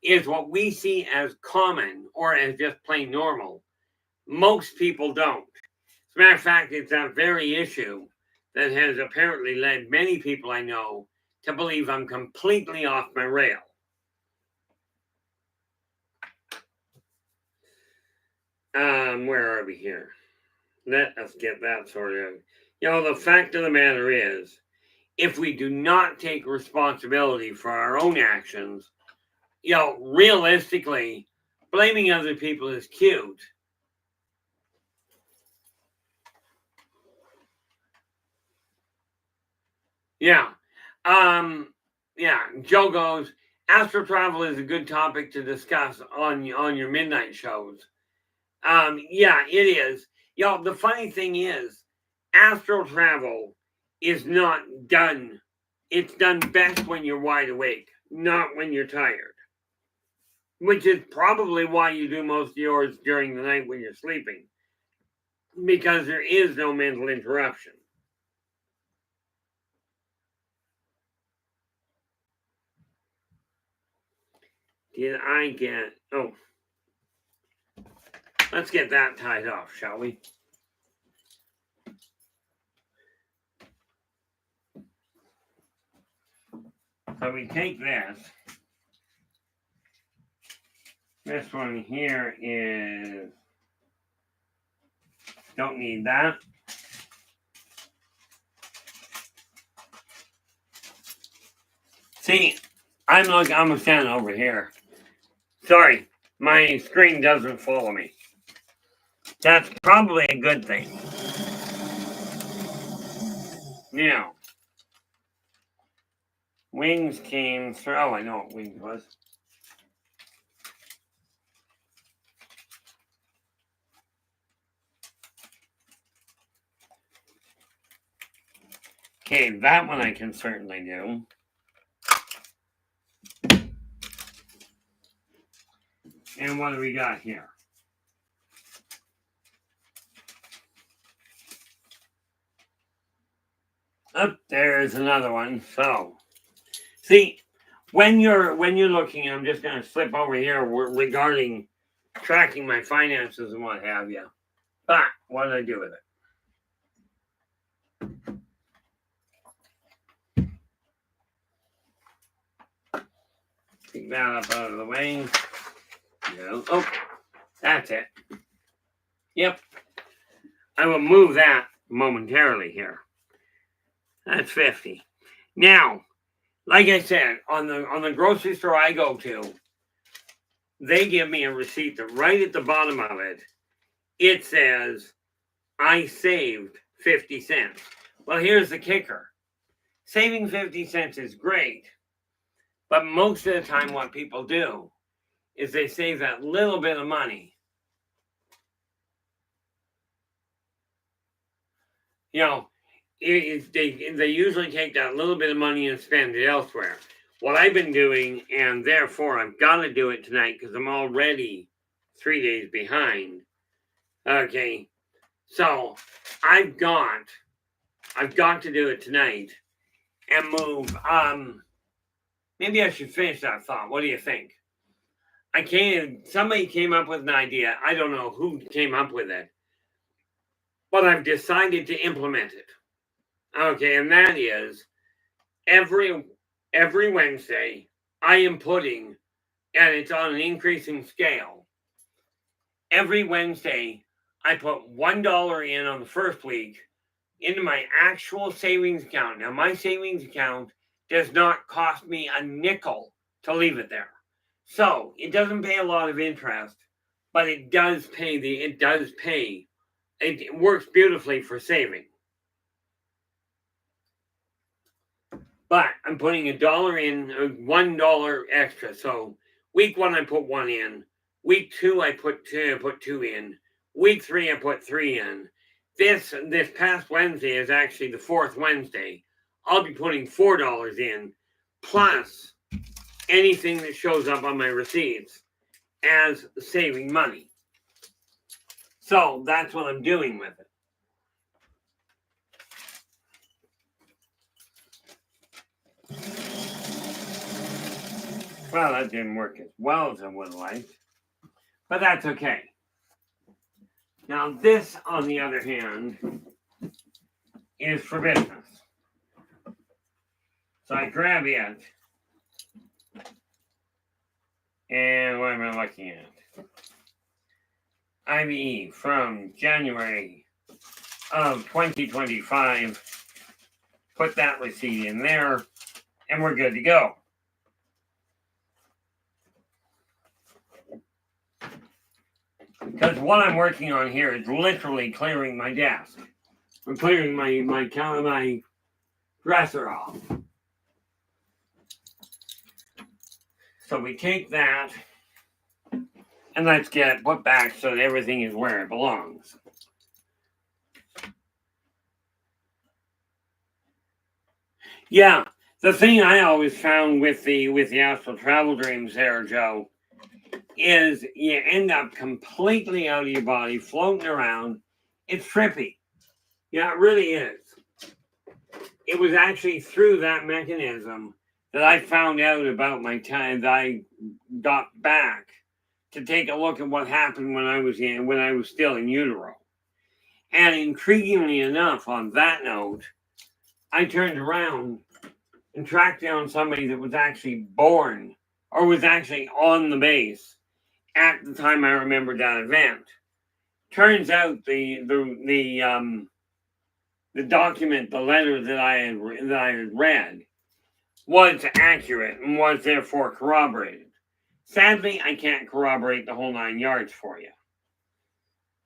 is what we see as common or as just plain normal. Most people don't. As a matter of fact, it's that very issue that has apparently led many people I know to believe I'm completely off my rail. Where are we here? Let us get that sorted out. The fact of the matter is, if we do not take responsibility for our own actions, realistically, blaming other people is cute. Yeah. Joe goes, astral travel is a good topic to discuss on your midnight shows. Yeah, it is. The funny thing is, astral travel is not done. It's done best when you're wide awake, not when you're tired. Which is probably why you do most of yours during the night when you're sleeping. Because there is no mental interruption. Did I get... Oh. Let's get that tied off, shall we? So we take this. This one here is... Don't need that. See, I'm standing over here. Sorry, my screen doesn't follow me. That's probably a good thing. Wings came through. Oh, I know what wings was. Okay, that one I can certainly do. And what do we got here? Oh, there's another one. So, see, when you're looking, I'm just going to slip over here regarding tracking my finances and what have you. But what did I do with it? Take that up out of the way. No. Oh, that's it. Yep. I will move that momentarily here. That's 50. Now, like I said, on the grocery store I go to, they give me a receipt that right at the bottom of it, it says, I saved 50 cents. Well, here's the kicker. Saving 50 cents is great, but most of the time what people do is they save that little bit of money. They usually take that little bit of money and spend it elsewhere. What I've been doing, and therefore I've got to do it tonight because I'm already 3 days behind. Okay, so I've got to do it tonight and move. Maybe I should finish that thought. What do you think? Somebody came up with an idea. I don't know who came up with it, but I've decided to implement it. Okay, and that is every Wednesday I am putting, and it's on an increasing scale. Every Wednesday I put $1 in on the first week into my actual savings account. Now my savings account does not cost me a nickel to leave it there. So it doesn't pay a lot of interest, but it does pay. It works beautifully for saving. But I'm putting $1 in, $1 extra. So week 1 I put 1 in. Week 2 I put 2 in. Week 3 I put 3 in. This past Wednesday is actually the 4th Wednesday. I'll be putting $4 in plus anything that shows up on my receipts as saving money. So that's what I'm doing with it. Well, that didn't work as well as I would have liked, but that's okay. Now this, on the other hand, is for business. So I grab it, and what am I looking at? IBE from January of 2025. Put that receipt in there, and we're good to go. Because what I'm working on here is literally clearing my desk. I'm clearing my dresser off. So we take that, and let's get it put back so that everything is where it belongs. Yeah, the thing I always found with the astral travel dreams there, Joe, is you end up completely out of your body, floating around. It's trippy. Yeah, it really is. It was actually through that mechanism that I found out about my time that I got back to take a look at what happened when I was still in utero. And intriguingly enough, on that note, I turned around and tracked down somebody that was actually born or was actually on the base at the time I remembered that event. Turns out the document, the letter that I had read, was accurate and was therefore corroborated. Sadly, I can't corroborate the whole 9 yards for you.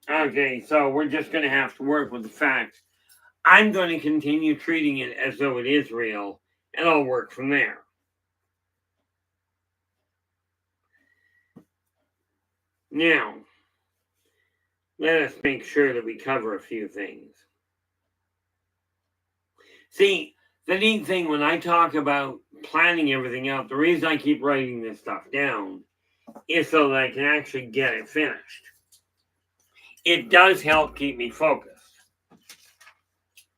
Okay, so we're just going to have to work with the fact I'm going to continue treating it as though it is real, and I'll work from there. Now, let us make sure that we cover a few things. See, the neat thing when I talk about planning everything out, the reason I keep writing this stuff down is so that I can actually get it finished. It does help keep me focused.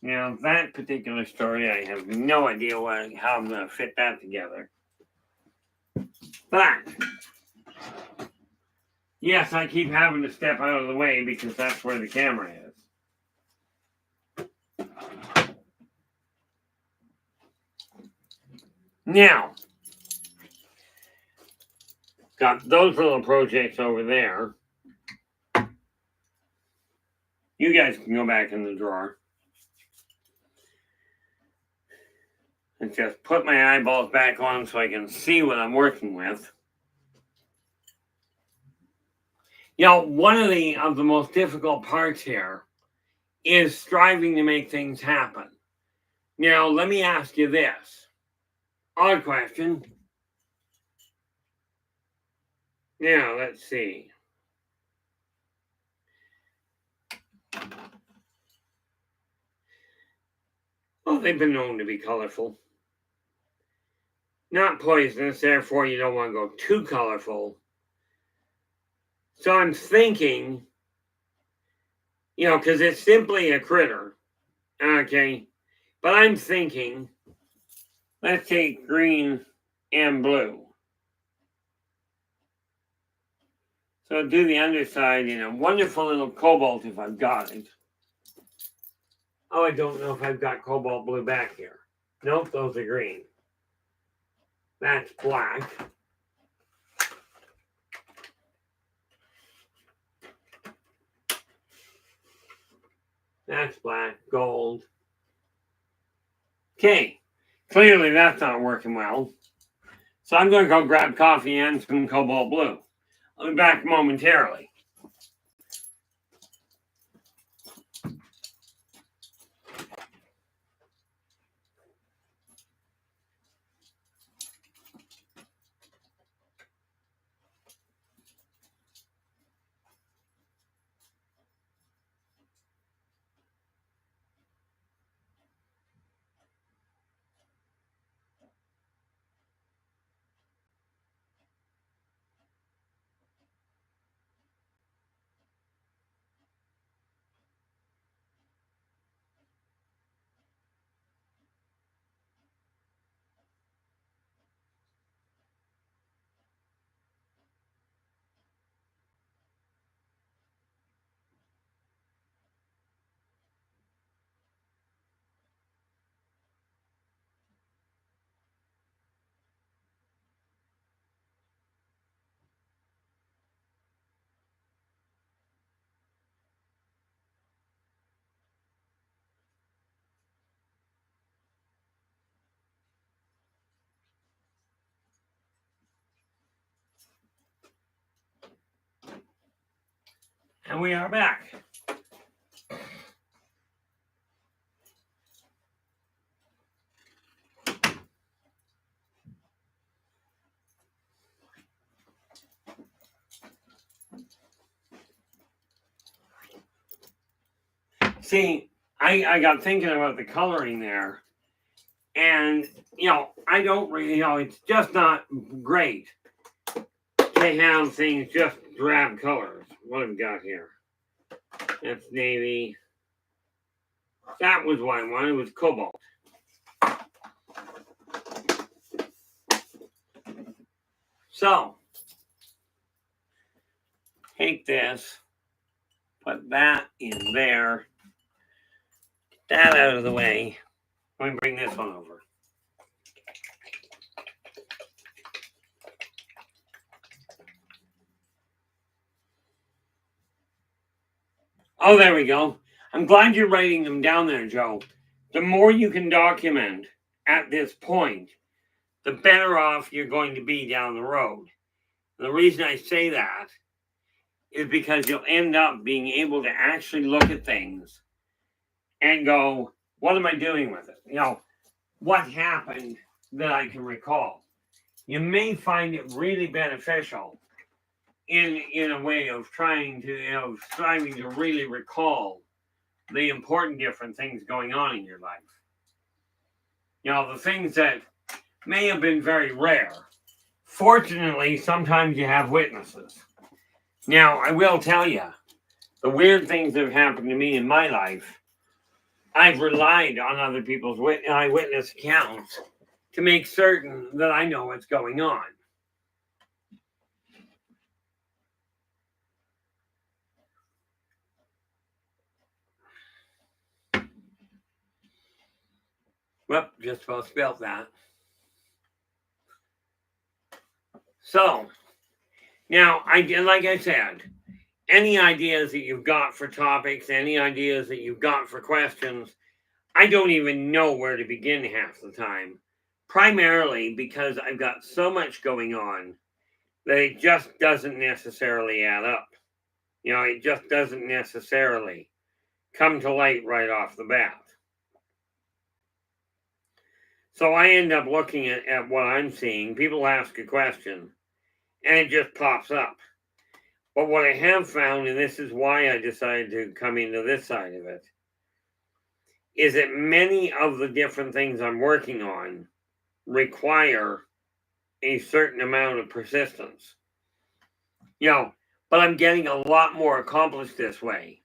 Now, that particular story, I have no idea how I'm going to fit that together. But, yes, I keep having to step out of the way because that's where the camera is. Now, got those little projects over there. You guys can go back in the drawer. And just put my eyeballs back on so I can see what I'm working with. You know, one of the most difficult parts here is striving to make things happen. Now, let me ask you this. Odd question. Now, let's see. Well, they've been known to be colorful. Not poisonous, therefore you don't want to go too colorful. So I'm thinking, you know, because it's simply a critter, okay? But I'm thinking, let's take green and blue. So do the underside in a wonderful little cobalt if I've got it. Oh, I don't know if I've got cobalt blue back here. Nope, those are green. That's black. That's black, gold. Okay, clearly that's not working well. So I'm going to go grab coffee and some cobalt blue. I'll be back momentarily. And we are back. See, I got thinking about the coloring there. And, I don't really, it's just not great to have things just drab colors. What have we got here? That's navy. That was what I wanted. It was cobalt. So, take this, put that in there, get that out of the way. Let me bring this one over. Oh, there we go. I'm glad you're writing them down there, Joe. The more you can document at this point, the better off you're going to be down the road. And the reason I say that is because you'll end up being able to actually look at things and go, what am I doing with it? What happened that I can recall? You may find it really beneficial in a way of striving to really recall the important different things going on in your life. The things that may have been very rare. Fortunately, sometimes you have witnesses. Now, I will tell you, the weird things that have happened to me in my life, I've relied on other people's eyewitness accounts to make certain that I know what's going on. Well, just about spelled that. So, now, like I said, any ideas that you've got for topics, any ideas that you've got for questions, I don't even know where to begin half the time. Primarily because I've got so much going on that it just doesn't necessarily add up. It just doesn't necessarily come to light right off the bat. So I end up looking at what I'm seeing. People ask a question, and it just pops up. But what I have found, and this is why I decided to come into this side of it, is that many of the different things I'm working on require a certain amount of persistence. But I'm getting a lot more accomplished this way.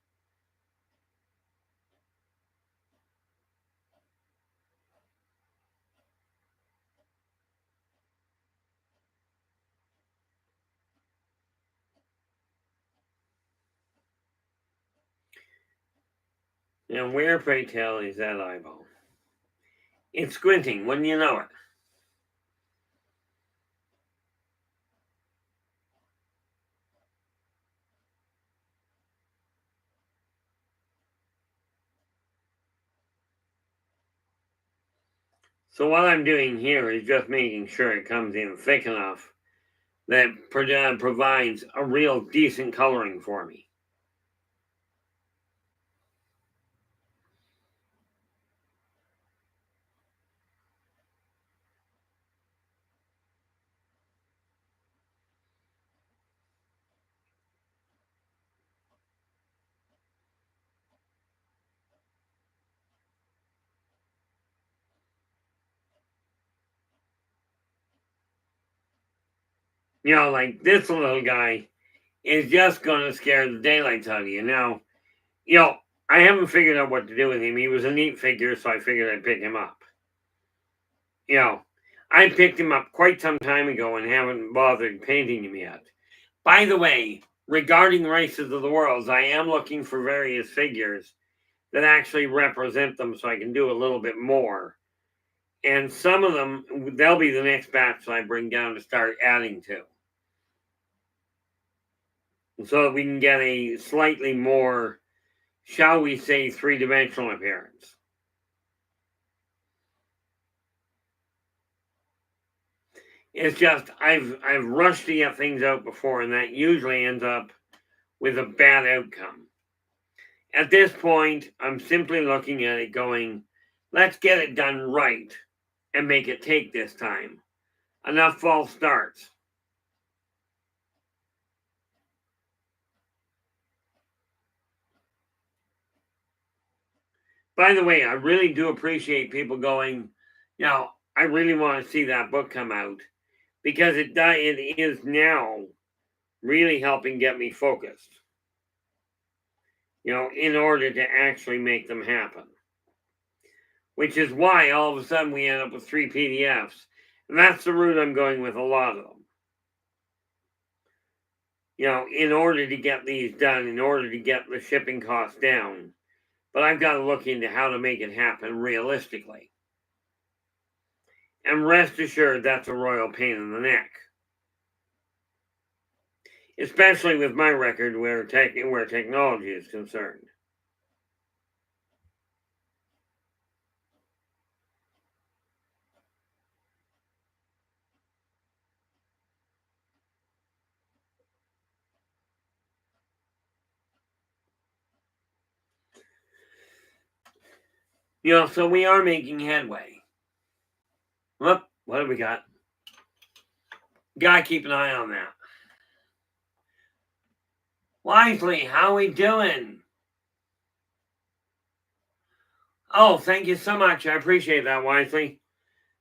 And where, pray tell, is that eyeball? It's squinting, wouldn't you know it? So what I'm doing here is just making sure it comes in thick enough that provides a real decent coloring for me. Like this little guy is just going to scare the daylights out of you. Now, I haven't figured out what to do with him. He was a neat figure, so I figured I'd pick him up. I picked him up quite some time ago and haven't bothered painting him yet. By the way, regarding Races of the Worlds, I am looking for various figures that actually represent them so I can do a little bit more. And some of them, they'll be the next batch that I bring down to start adding to. So that we can get a slightly more, shall we say, three-dimensional appearance. It's just I've rushed to get things out before, and that usually ends up with a bad outcome. At this point, I'm simply looking at it going, let's get it done right and make it take this time. Enough false starts. By the way, I really do appreciate people going, I really want to see that book come out because it is now really helping get me focused, in order to actually make them happen. Which is why all of a sudden we end up with 3 PDFs. And that's the route I'm going with a lot of them. In order to get these done, in order to get the shipping costs down. But I've got to look into how to make it happen realistically. And rest assured, that's a royal pain in the neck. Especially with my record where technology is concerned. So we are making headway. What do we got? Gotta keep an eye on that. Wisely, how we doing? Oh, thank you so much. I appreciate that, Wisely.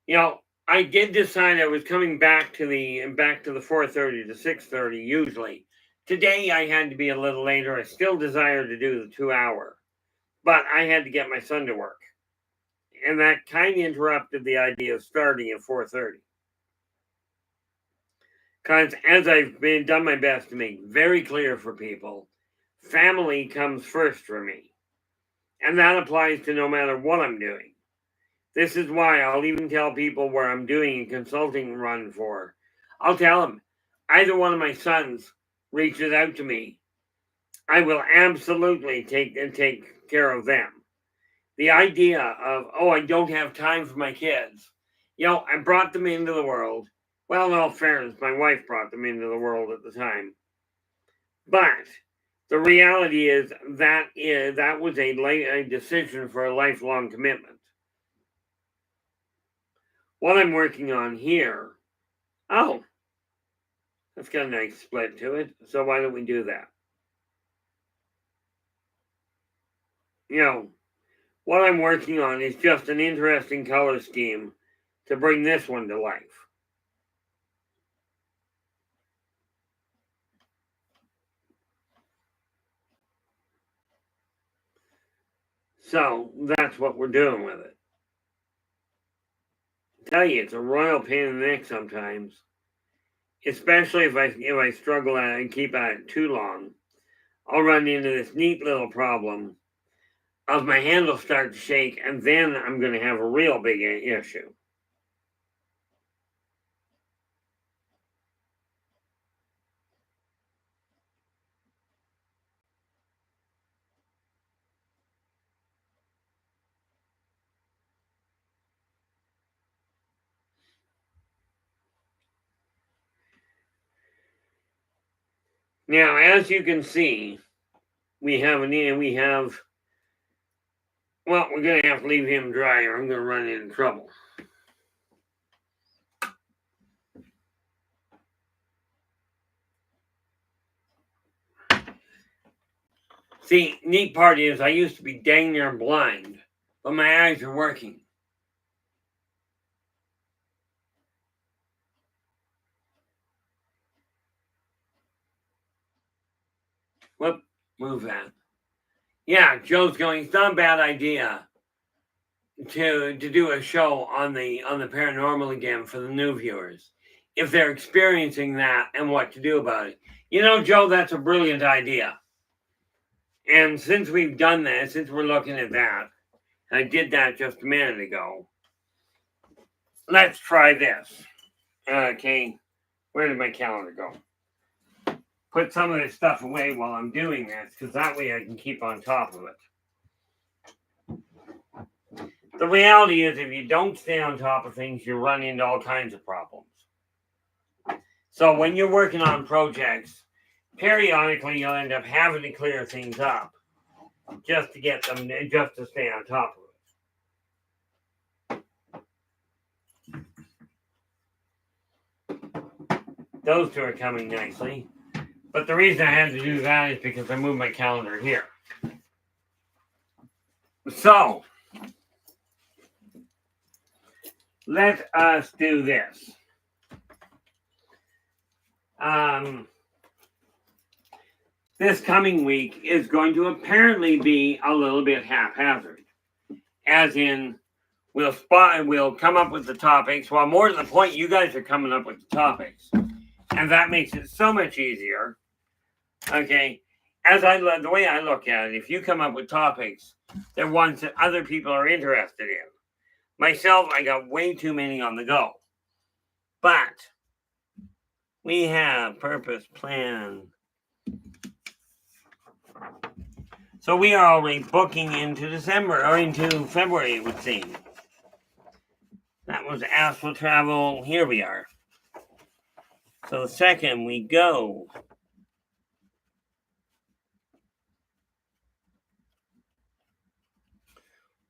I did decide I was coming back to the 4:30 to 6:30 usually. Today I had to be a little later. I still desire to do the 2-hour, but I had to get my son to work. And that kind of interrupted the idea of starting at 4:30. Because as I've done my best to make very clear for people, family comes first for me. And that applies to no matter what I'm doing. This is why I'll even tell people where I'm doing a consulting run for. I'll tell them, either one of my sons reaches out to me, I will absolutely take care of them. The idea of, I don't have time for my kids. I brought them into the world. Well, in all fairness, my wife brought them into the world at the time. But the reality is that was a decision for a lifelong commitment. What I'm working on here, that's got a nice split to it. So why don't we do that? What I'm working on is just an interesting color scheme to bring this one to life. So that's what we're doing with it. I tell you, it's a royal pain in the neck sometimes, especially if I struggle at it and keep at it too long. I'll run into this neat little problem of my handle start to shake, and then I'm going to have a real big issue. Now, as you can see, we're going to have to leave him dry or I'm going to run into trouble. See, neat part is I used to be dang near blind, but my eyes are working. Whoop, move that. Yeah, Joe's going, it's not a bad idea to do a show on the paranormal again for the new viewers if they're experiencing that and what to do about it. Joe, that's a brilliant idea. And since we've done that, since we're looking at that, I did that just a minute ago. Let's try this. Okay, where did my calendar go? Put some of this stuff away while I'm doing this, because that way I can keep on top of it. The reality is, if you don't stay on top of things, you run into all kinds of problems. So when you're working on projects, periodically you'll end up having to clear things up just to get them, just to stay on top of it. Those two are coming nicely. But the reason I had to do that is because I moved my calendar here. So, let us do this. This coming week is going to apparently be a little bit haphazard. As in, we'll come up with the topics. Well, more to the point, you guys are coming up with the topics. And that makes it so much easier. Okay. The way I look at it, if you come up with topics, they're ones that other people are interested in. Myself, I got way too many on the go. But we have purpose, plan. So we are already booking into December, or into February, it would seem. That was astral travel. Here we are. So the second we go.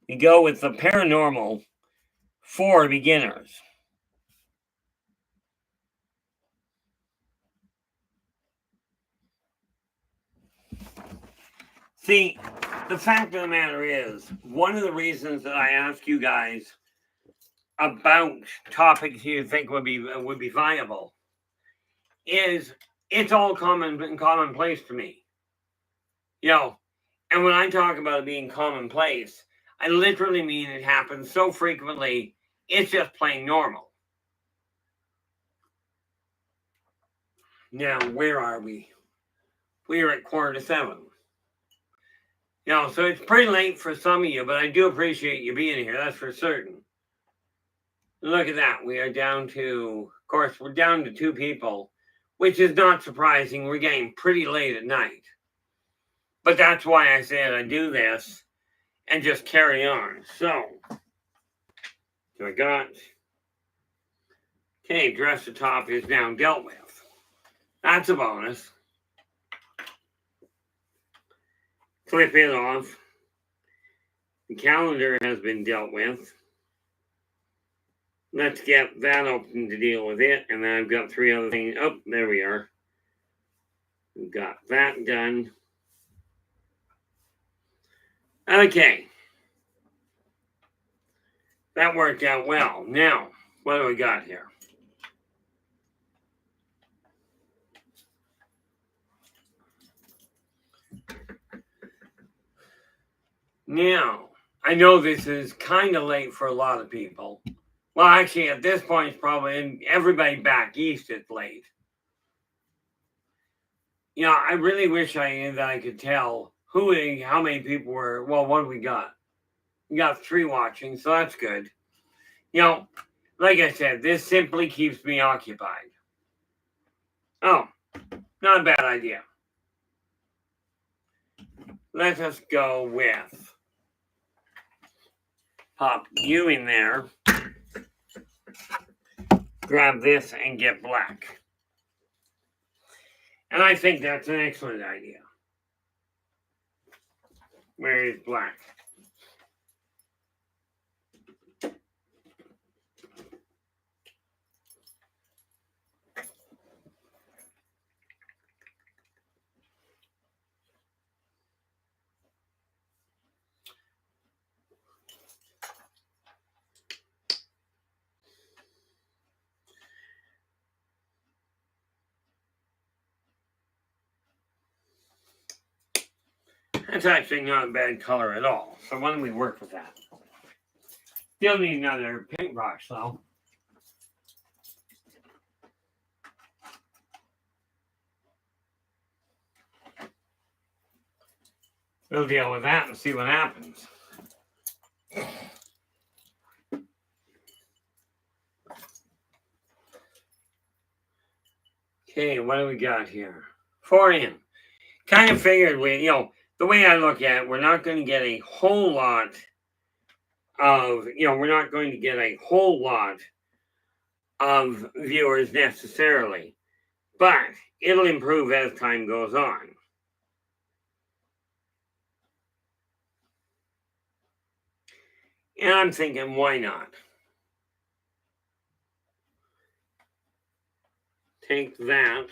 We go with the paranormal for beginners. See, the fact of the matter is, one of the reasons that I ask you guys about topics you think would be viable is it's all commonplace to me. And when I talk about it being commonplace, I literally mean it happens so frequently, it's just plain normal. Now, where are we? We are at 6:45. So it's pretty late for some of you, but I do appreciate you being here, that's for certain. Look at that. We are down to, of course, we're down to 2 people, which is not surprising. We're getting pretty late at night. But that's why I said I do this and just carry on. So, I got, okay, dress the top is now dealt with. That's a bonus. Clip it off. The calendar has been dealt with. Let's get that open to deal with it. And then I've got 3 other things. Oh, there we are. We've got that done. Okay. That worked out well. Now, what do we got here? Now, I know this is kind of late for a lot of people. Well, actually, at this point, it's probably everybody back east is late. I really wish I could tell how many people were. Well, what do we got? We got 3 watching, so that's good. Like I said, this simply keeps me occupied. Oh, not a bad idea. Let us go with pop you in there. Grab this and get black. And I think that's an excellent idea. Where is black? That's actually not a bad color at all. So why don't we work with that? Still need another paintbrush though. We'll deal with that and see what happens. Okay, what do we got here? 4 in. Kind of figured the way I look at it, we're not going to get a whole lot of viewers necessarily. But it'll improve as time goes on. And I'm thinking, why not? Take that.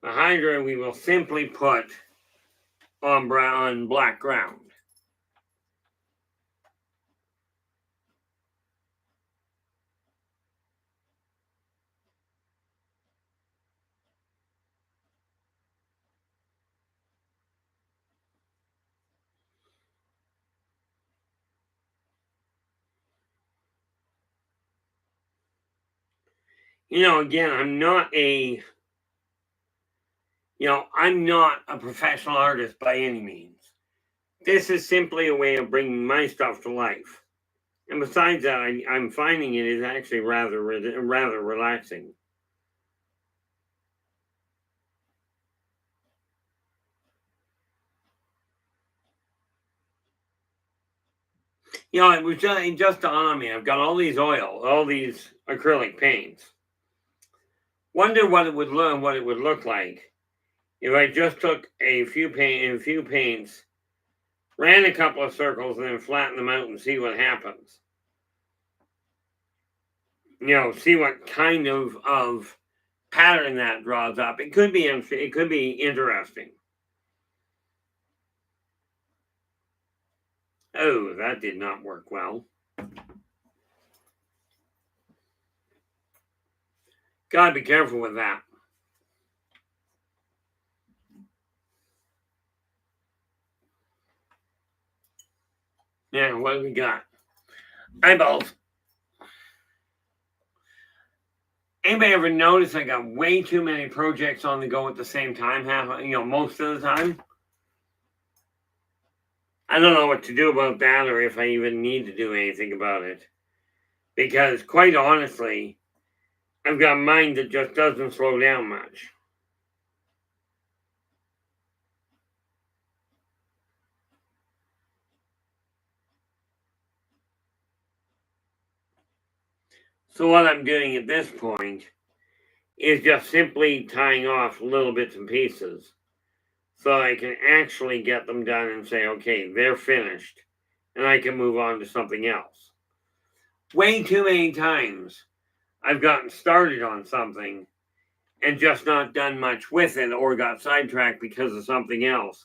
The Hydra we will simply put on black ground. Again, I'm not a professional artist by any means. This is simply a way of bringing my stuff to life. And besides that, I'm finding it is actually rather relaxing. It was just dawned on me. I've got all these acrylic paints. Wonder what it would look like if I just took a few paints, ran a couple of circles, and then flattened them out and see what happens. See what kind of pattern that draws up. It could be interesting. Oh, that did not work well. Gotta be careful with that. Yeah, what do we got? Eyeballs. Anybody ever notice I got way too many projects on the go at the same time? Most of the time. I don't know what to do about that, or if I even need to do anything about it. Because quite honestly, I've got a mind that just doesn't slow down much. So what I'm doing at this point is just simply tying off little bits and pieces so I can actually get them done and say, okay, they're finished, and I can move on to something else. Way too many times I've gotten started on something and just not done much with it, or got sidetracked because of something else.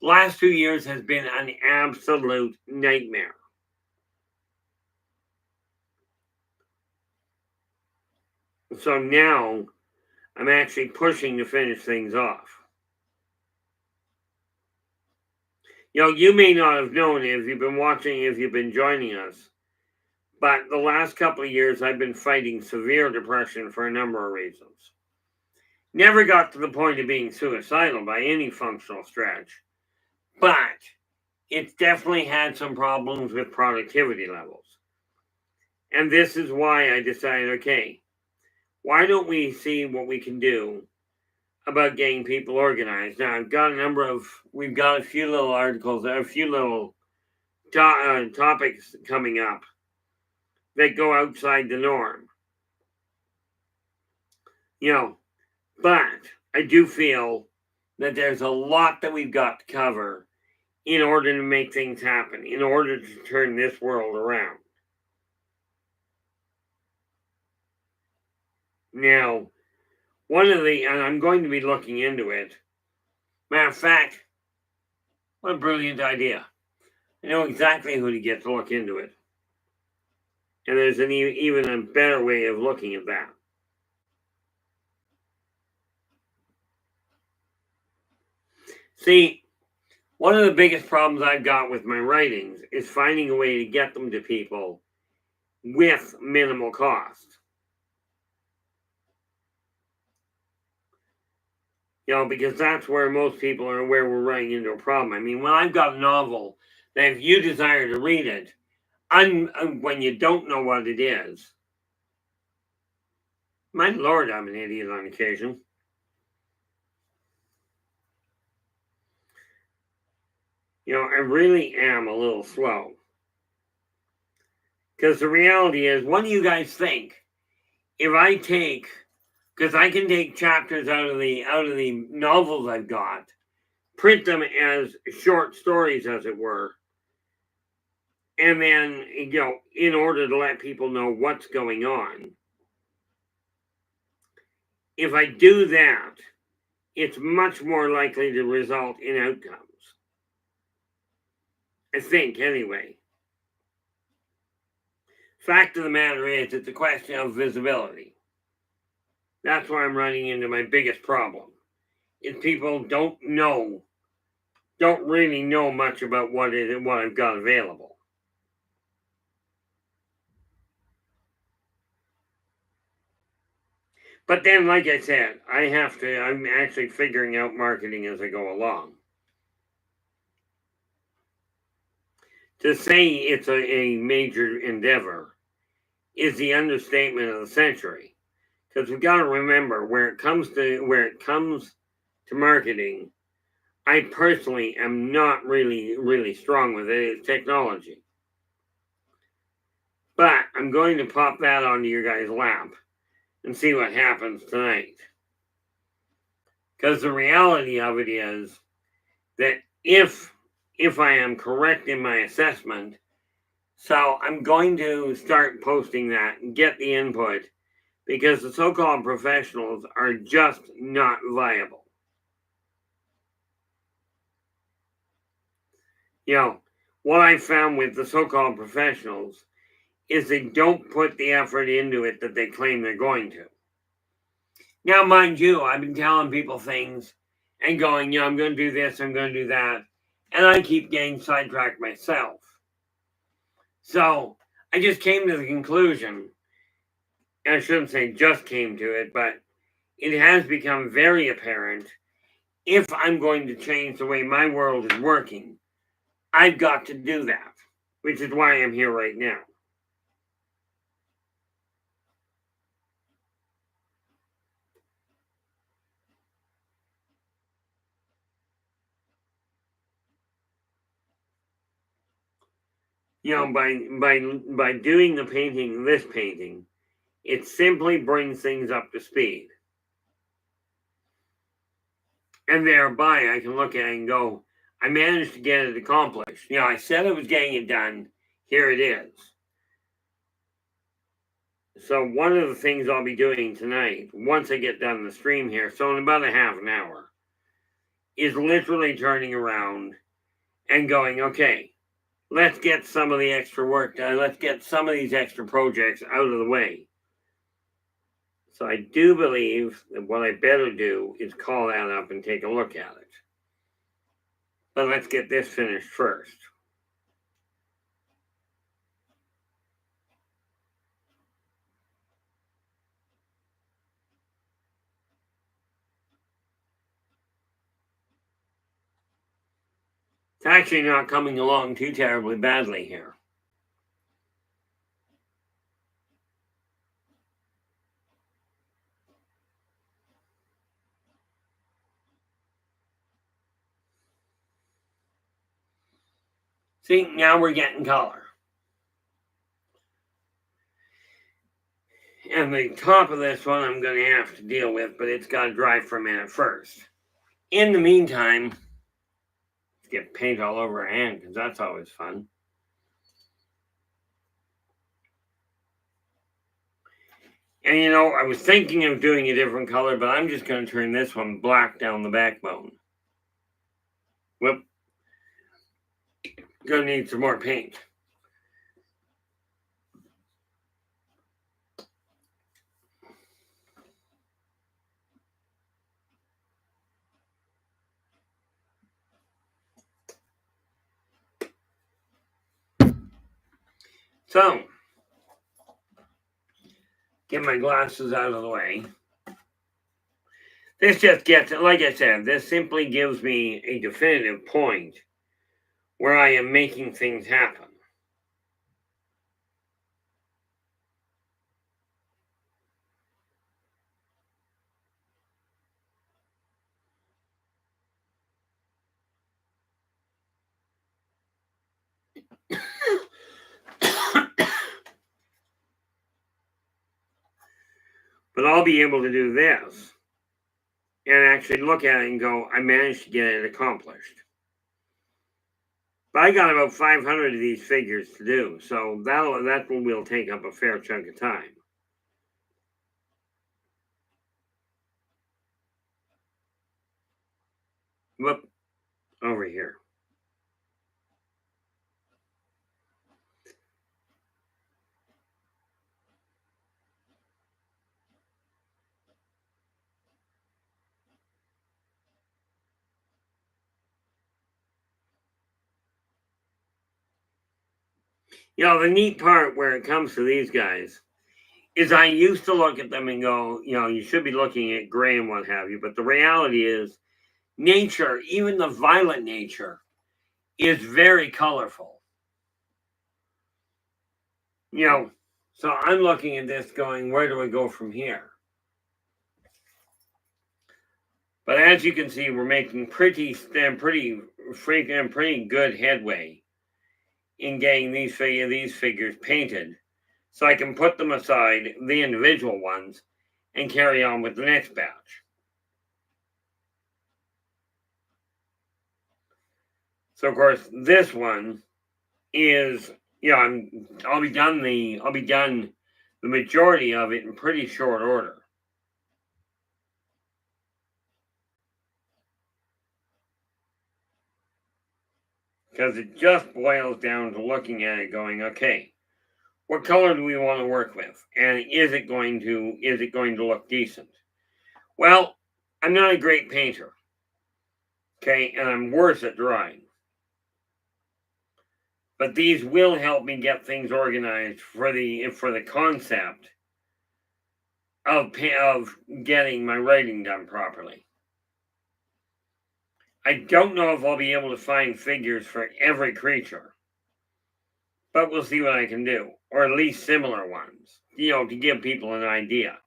Last 2 years has been an absolute nightmare. So now I'm actually pushing to finish things off. You may not have known if you've been watching, if you've been joining us, but the last couple of years I've been fighting severe depression for a number of reasons. Never got to the point of being suicidal by any functional stretch, but it's definitely had some problems with productivity levels. And this is why I decided, okay, why don't we see what we can do about getting people organized? Now, we've got a few little articles, a few little topics coming up that go outside the norm. But I do feel that there's a lot that we've got to cover in order to make things happen, in order to turn this world around. Now, and I'm going to be looking into it. Matter of fact, what a brilliant idea. I know exactly who to get to look into it. And there's even a better way of looking at that. See, one of the biggest problems I've got with my writings is finding a way to get them to people with minimal cost. Because that's where most people are, where we're running into a problem. I mean, when I've got a novel that if you desire to read it, when you don't know what it is, my Lord, I'm an idiot on occasion. I really am a little slow. Because the reality is, what do you guys think? If I take because I can take chapters out of the novels I've got, print them as short stories, as it were, and then in order to let people know what's going on. If I do that, it's much more likely to result in outcomes. I think, anyway. Fact of the matter is, it's a question of visibility. That's where I'm running into my biggest problem. Is people don't really know much about what I've got available. But then, like I said, I'm actually figuring out marketing as I go along. To say it's a major endeavor is the understatement of the century. Because we've got to remember, where it comes to marketing, I personally am not really strong with it. It's technology. But I'm going to pop that onto your guys' lap and see what happens tonight. Because the reality of it is that if I am correct in my assessment, so I'm going to start posting that and get the input, because the so-called professionals are just not viable. What I found with the so-called professionals is they don't put the effort into it that they claim they're going to. Now, mind you, I've been telling people things and going, I'm going to do this, I'm going to do that, and I keep getting sidetracked myself. So I just came to the conclusion, and I shouldn't say just came to it, but it has become very apparent, if I'm going to change the way my world is working, I've got to do that, which is why I'm here right now. By doing this painting, it simply brings things up to speed. And thereby I can look at it and go, I managed to get it accomplished. I said I was getting it done. Here it is. So one of the things I'll be doing tonight, once I get done the stream here, so in about a half an hour, is literally turning around and going, okay, let's get some of the extra work done. Let's get some of these extra projects out of the way. So I do believe that what I better do is call that up and take a look at it. But let's get this finished first. It's actually not coming along too terribly badly here. See, now we're getting color. And the top of this one I'm going to have to deal with, but it's got to dry for a minute first. In the meantime, let's get paint all over our hand, because that's always fun. And I was thinking of doing a different color, but I'm just going to turn this one black down the backbone. Whoop. Gonna need some more paint. So, get my glasses out of the way. This just gets, like I said, this simply gives me a definitive point where I am making things happen. But I'll be able to do this and actually look at it and go, I managed to get it accomplished. But I got about 500 of these figures to do, so that will take up a fair chunk of time. Whoop, over here. The neat part where it comes to these guys is I used to look at them and go, you should be looking at gray and what have you. But the reality is, nature, even the violent nature, is very colorful. So I'm looking at this going, where do we go from here? But as you can see, we're making pretty good headway in getting these figures painted, so I can put them aside, the individual ones, and carry on with the next batch. So of course, this one is, I'll be done the majority of it in pretty short order. Because it just boils down to looking at it going, okay, what color do we want to work with? And is it going to look decent? Well, I'm not a great painter. Okay, and I'm worse at drawing. But these will help me get things organized for the concept of getting my writing done properly. I don't know if I'll be able to find figures for every creature, but we'll see what I can do, or at least similar ones, to give people an idea.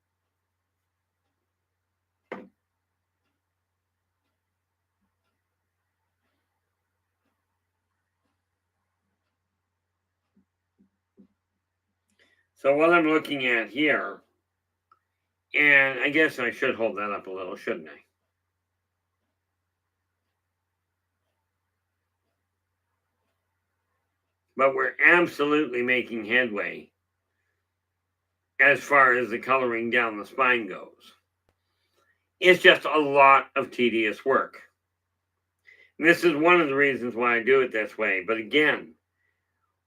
So what I'm looking at here, and I guess I should hold that up a little, shouldn't I? But we're absolutely making headway as far as the coloring down the spine goes. It's just a lot of tedious work. And this is one of the reasons why I do it this way. But again,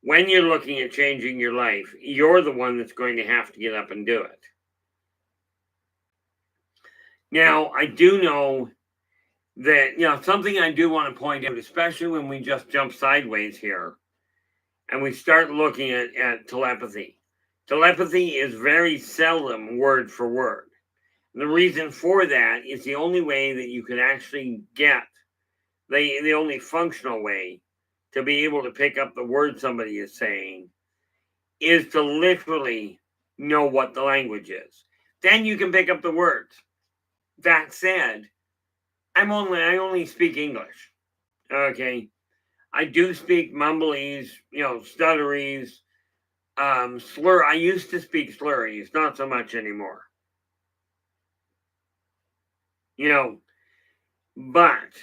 when you're looking at changing your life, you're the one that's going to have to get up and do it. Now, I do know that, something I do want to point out, especially when we just jump sideways here and we start looking at telepathy. Telepathy is very seldom word for word. The reason for that is the only way that you can actually get the only functional way to be able to pick up the word somebody is saying is to literally know what the language is. Then you can pick up the words. That said, I only speak English. Okay. I do speak mumblese, stutterese, slur. I used to speak slurries, not so much anymore. But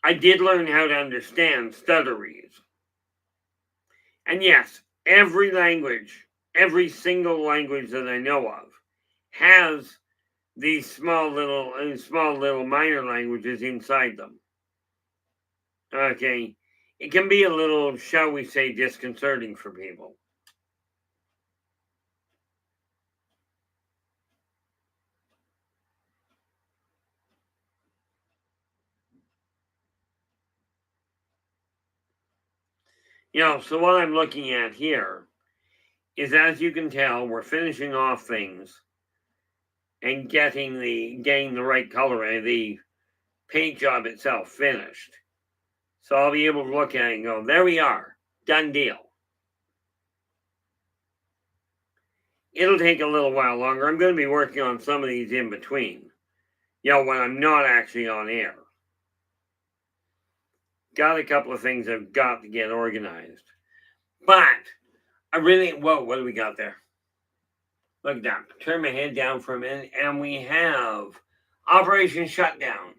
I did learn how to understand stutterese. And yes, every single language that I know of has these small little minor languages inside them. Okay. It can be a little, shall we say, disconcerting for people. So what I'm looking at here is, as you can tell, we're finishing off things and getting the right color and the paint job itself finished. So I'll be able to look at it and go, there we are, done deal. It'll take a little while longer. I'm going to be working on some of these in between, when I'm not actually on air. Got a couple of things I've got to get organized. But I really, whoa, what do we got there? Look at that. Turn my head down for a minute, and we have Operation Shutdown.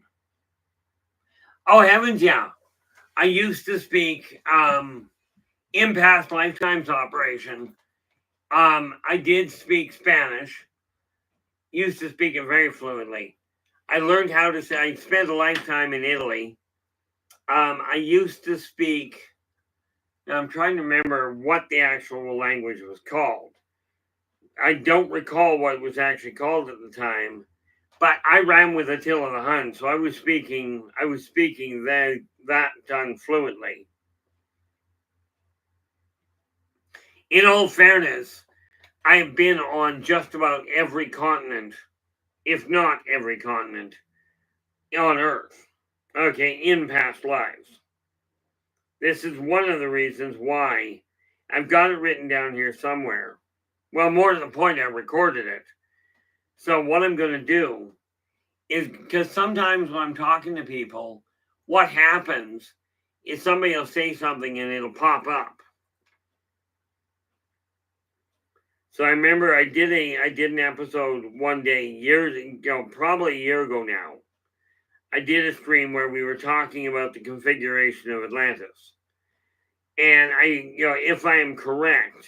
Oh, heavens, yeah. I used to speak in past lifetimes operation. I did speak Spanish, used to speak it very fluently. I learned how to say, I spent a lifetime in Italy. I used to speak, now I'm trying to remember what the actual language was called. I don't recall what it was actually called at the time, but I ran with Attila the Hun, so I was speaking that done fluently. In all fairness, I have been on just about every continent, if not every continent, on Earth. Okay, in past lives. This is one of the reasons why I've got it written down here somewhere. Well, more to the point, I recorded it. So what I'm going to do is, because sometimes when I'm talking to people, what happens is somebody will say something and it'll pop up. So I remember I did an episode one day years ago, probably a year ago now. I did a stream where we were talking about the configuration of Atlantis. And if I am correct,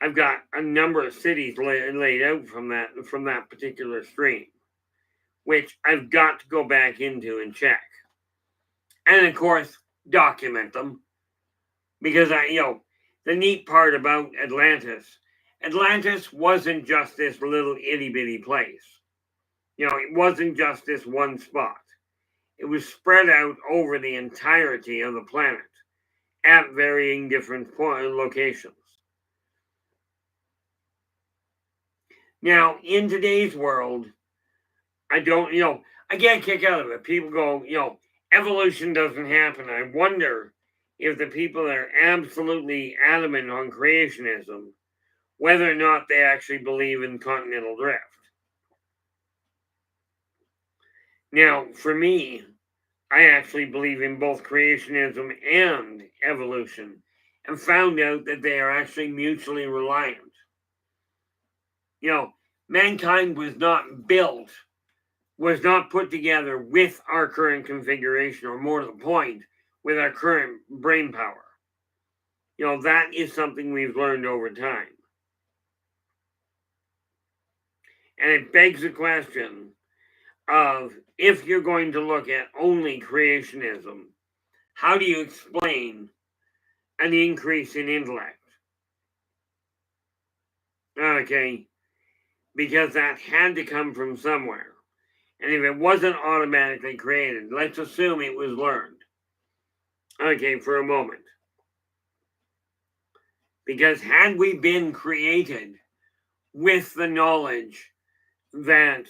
I've got a number of cities laid out from that particular stream, which I've got to go back into and check. And of course, document them. Because the neat part about Atlantis wasn't just this little itty bitty place. It wasn't just this one spot. It was spread out over the entirety of the planet at varying different locations. Now, in today's world, I get a kick out of it. People go, evolution doesn't happen. I wonder if the people that are absolutely adamant on creationism, whether or not they actually believe in continental drift. Now, for me, I actually believe in both creationism and evolution, and found out that they are actually mutually reliant. Mankind was not put together with our current configuration, or more to the point, with our current brain power. That is something we've learned over time. And it begs the question of, if you're going to look at only creationism, how do you explain an increase in intellect? Okay, because that had to come from somewhere. And if it wasn't automatically created, let's assume it was learned. Okay, for a moment. Because had we been created with the knowledge that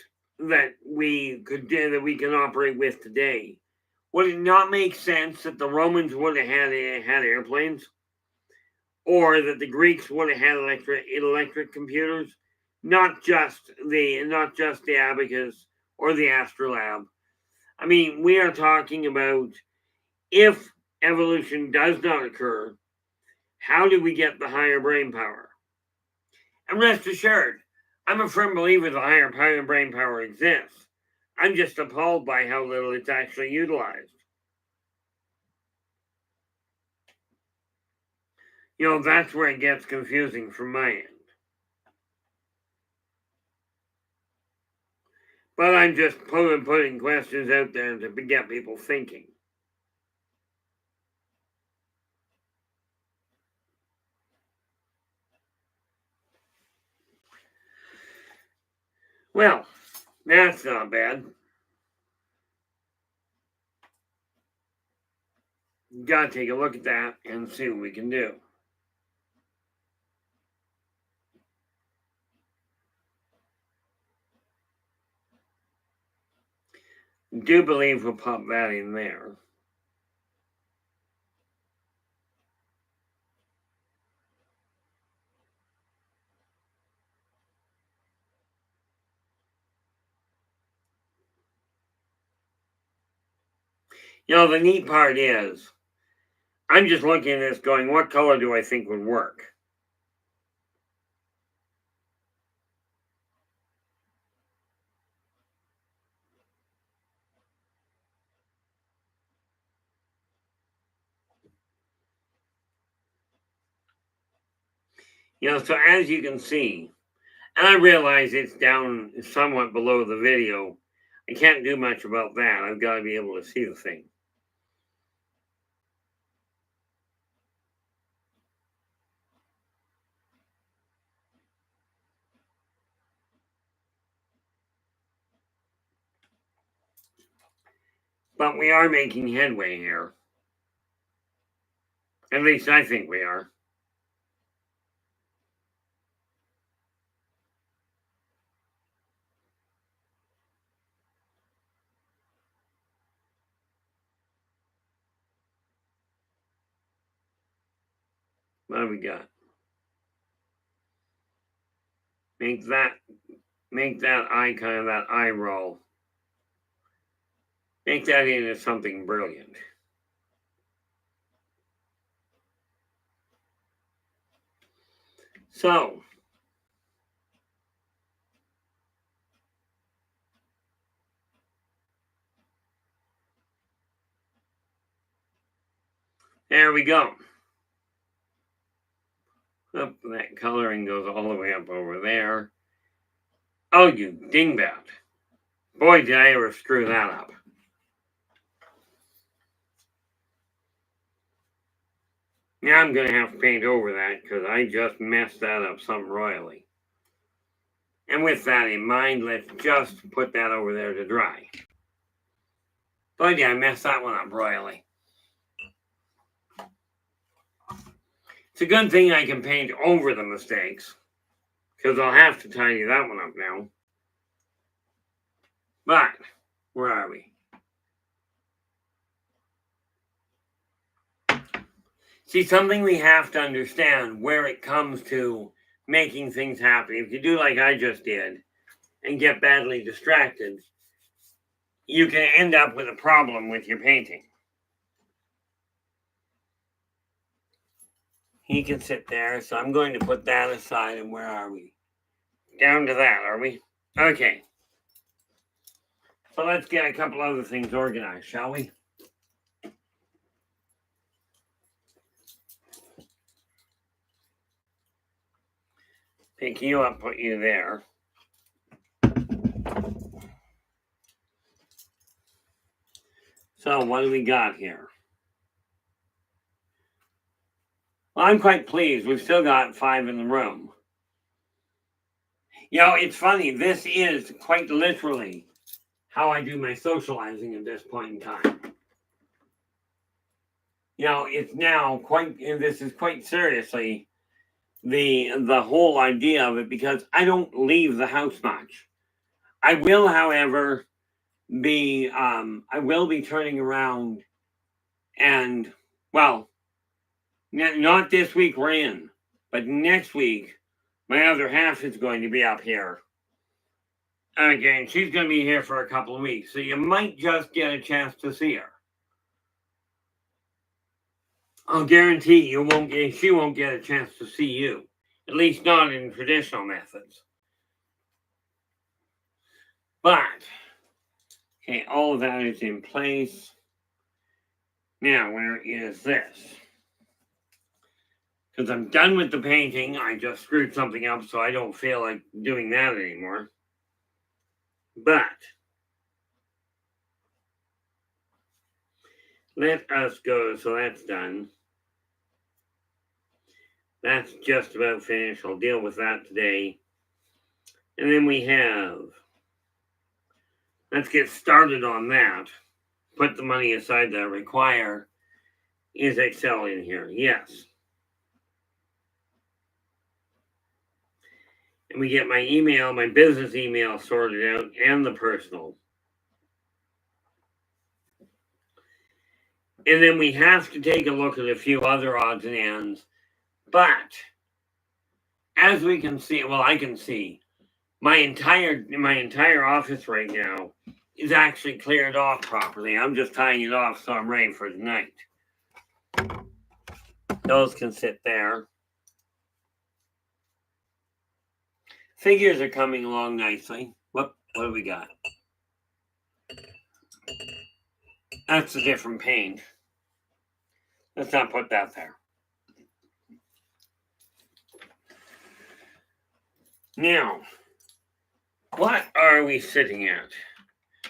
we can operate with today, would it not make sense that the Romans would have had airplanes, or that the Greeks would have had electric computers, not just the abacus or the astrolabe? I mean, we are talking about, if evolution does not occur, how do we get the higher brain power? And rest assured, I'm a firm believer the higher brain power exists. I'm just appalled by how little it's actually utilized. That's where it gets confusing from my end. But I'm just putting questions out there to get people thinking. Well, that's not bad. Gotta take a look at that and see what we can do. Do believe we'll pop that in there. The neat part is, I'm just looking at this going, what color do I think would work? So as you can see, and I realize it's down somewhat below the video. I can't do much about that. I've got to be able to see the thing. But we are making headway here. At least I think we are. What do we got? Make that eye kind of that eye roll. Make that into something brilliant. So, there we go. Up, that coloring goes all the way up over there. Oh, you dingbat. Boy, did I ever screw that up. Now I'm going to have to paint over that because I just messed that up something royally. And with that in mind, let's just put that over there to dry. Boy, did I mess that one up royally. It's a good thing I can paint over the mistakes because I'll have to tidy that one up now. But, where are we? See, something we have to understand where it comes to making things happen. If you do like I just did and get badly distracted, you can end up with a problem with your painting. He can sit there, so I'm going to put that aside. And where are we? Down to that, are we? Okay. So let's get a couple other things organized, shall we? Pick you up, put you there. So what do we got here? Well, I'm quite pleased. We've still got 5 in the room. It's funny. This is quite literally how I do my socializing at this point in time. It's now this is quite seriously the whole idea of it because I don't leave the house much. I will, however, be turning around and, well, not this week we're in, but next week my other half is going to be up here. Again, she's going to be here for a couple of weeks, so you might just get a chance to see her. I'll guarantee she won't get a chance to see you, at least not in traditional methods. But, okay, all of that is in place. Now, where is this? Because I'm done with the painting. I just screwed something up, so I don't feel like doing that anymore. But let us go. So that's done. That's just about finished. I'll deal with that today. And then we have, let's get started on that. Put the money aside that I require. Is Excel in here? Yes. And we get my email, my business email sorted out, and the personal. And then we have to take a look at a few other odds and ends. But as we can see, well, I can see my entire office right now is actually cleared off properly. I'm just tying it off so I'm ready for tonight. Those can sit there. Figures are coming along nicely. What do we got? That's a different paint. Let's not put that there. Now, what are we sitting at?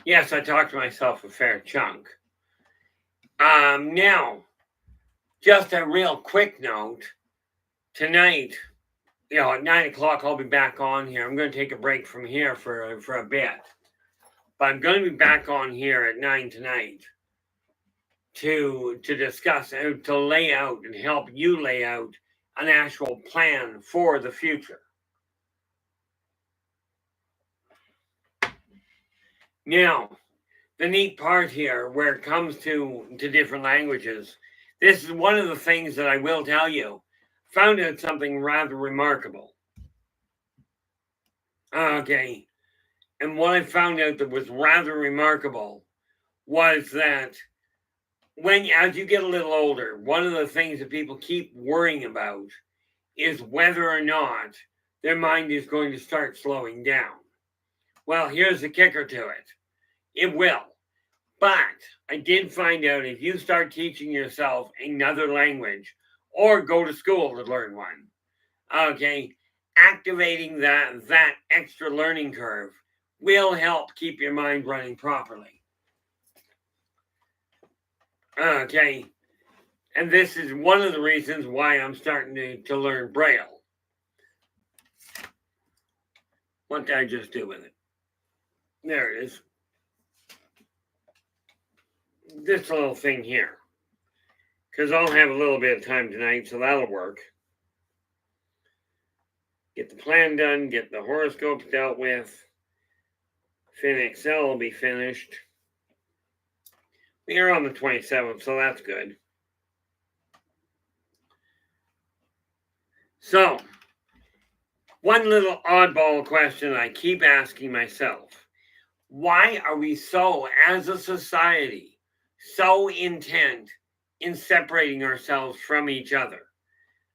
Yes, I talked to myself a fair chunk. Now, just a real quick note. Tonight, at 9 o'clock, I'll be back on here. I'm going to take a break from here for a bit. But I'm going to be back on here at 9 tonight to discuss, to lay out and help you lay out an actual plan for the future. Now, the neat part here, where it comes to different languages, this is one of the things that I will tell you. Found out something rather remarkable. Okay. And what I found out that was rather remarkable was that as you get a little older, one of the things that people keep worrying about is whether or not their mind is going to start slowing down. Well, here's the kicker to it. It will. But I did find out if you start teaching yourself another language or go to school to learn one, okay, activating that extra learning curve will help keep your mind running properly. Okay, and this is one of the reasons why I'm starting to learn Braille. What did I just do with it? There it is. This little thing here. Because I'll have a little bit of time tonight, so that'll work. Get the plan done, get the horoscopes dealt with. FinExcel will be finished. We are on the 27th, so that's good. So, one little oddball question I keep asking myself. Why are we so, as a society, so intent in separating ourselves from each other?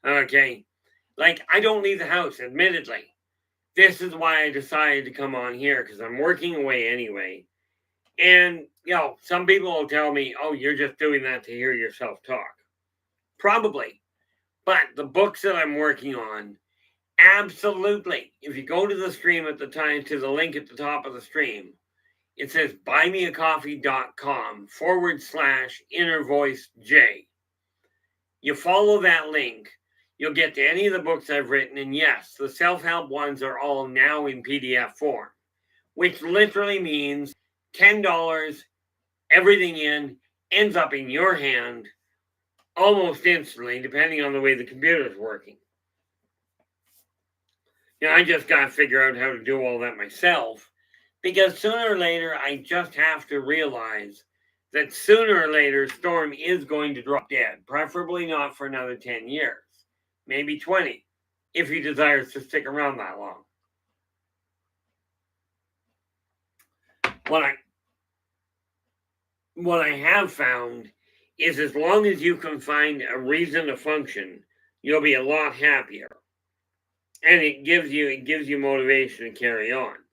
Okay, like I don't leave the house, admittedly. This is why I decided to come on here, because I'm working away anyway. And, some people will tell me, oh, you're just doing that to hear yourself talk. Probably. But the books that I'm working on, absolutely. If you go to the stream at the time, to the link at the top of the stream, it says buymeacoffee.com/innervoicej. You follow that link, you'll get to any of the books I've written. And yes, the self-help ones are all now in PDF form, which literally means $10, everything ends up in your hand almost instantly, depending on the way the computer is working. I just got to figure out how to do all that myself, because sooner or later, I just have to realize that sooner or later, Storm is going to drop dead, preferably not for another 10 years, maybe 20, if he desires to stick around that long. What I have found is as long as you can find a reason to function, you'll be a lot happier. And it gives you motivation to carry on.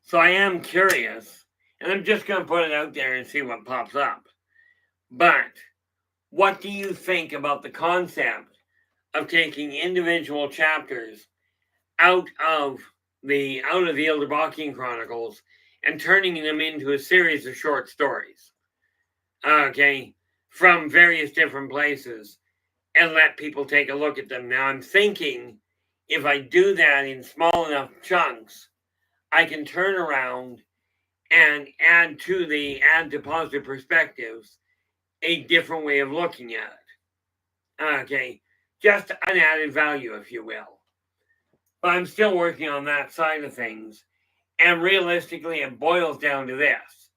So I am curious, and I'm just going to put it out there and see what pops up. But what do you think about the concept of taking individual chapters out of the Elderbachian Chronicles and turning them into a series of short stories? Okay, from various different places, and let people take a look at them. Now I'm thinking if I do that in small enough chunks, I can turn around and add to Positive Perspectives a different way of looking at it. Okay, just an added value, if you will. But I'm still working on that side of things. And realistically, it boils down to this.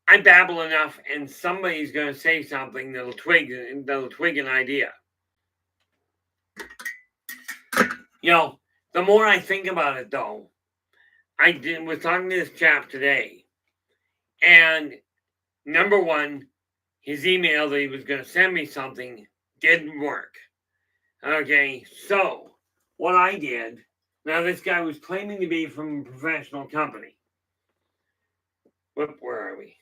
I babble enough and somebody's going to say something that'll twig an idea. The more I think about it, though, was talking to this chap today, and number one, his email that he was going to send me something didn't work. Okay, so what I did, now this guy was claiming to be from a professional company. Where are we?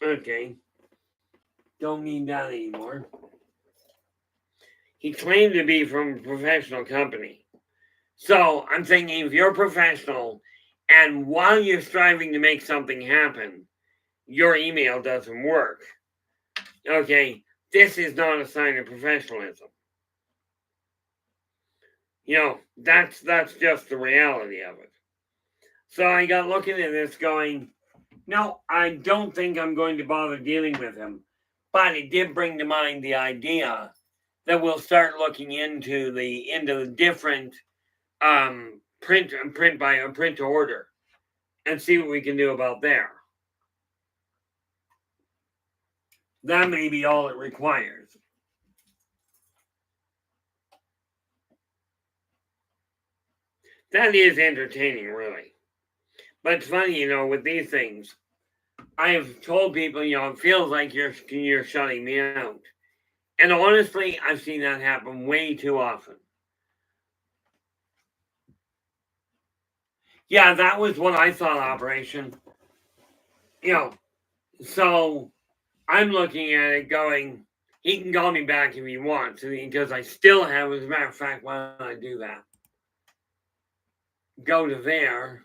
Okay. Don't need that anymore. He claimed to be from a professional company. So I'm thinking if you're professional and while you're striving to make something happen, your email doesn't work. Okay, this is not a sign of professionalism. That's just the reality of it. So I got looking at this going, no, I don't think I'm going to bother dealing with him. But it did bring to mind the idea that we'll start looking into the different print to order and see what we can do about there. That may be all it requires. That is entertaining, really. But it's funny, with these things, I have told people, it feels like you're shutting me out. And honestly, I've seen that happen way too often. Yeah, that was what I thought, Operation. So I'm looking at it going, he can call me back if he wants, because I still have, as a matter of fact, why don't I do that? Go to there.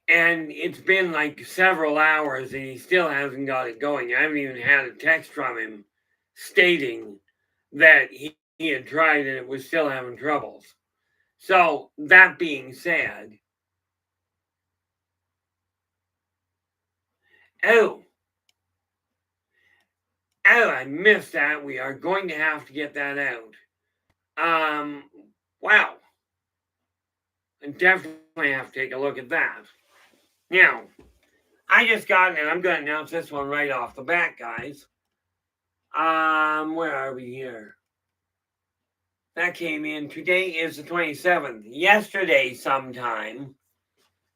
And it's been like several hours and he still hasn't got it going. I haven't even had a text from him stating that he had tried and it was still having troubles. So, that being said, oh, I missed that. We are going to have to get that out. Wow. I definitely have to take a look at that. Now, I just got it, and I'm going to announce this one right off the bat, guys. Where are we here? That came in. Today is the 27th. Yesterday, sometime.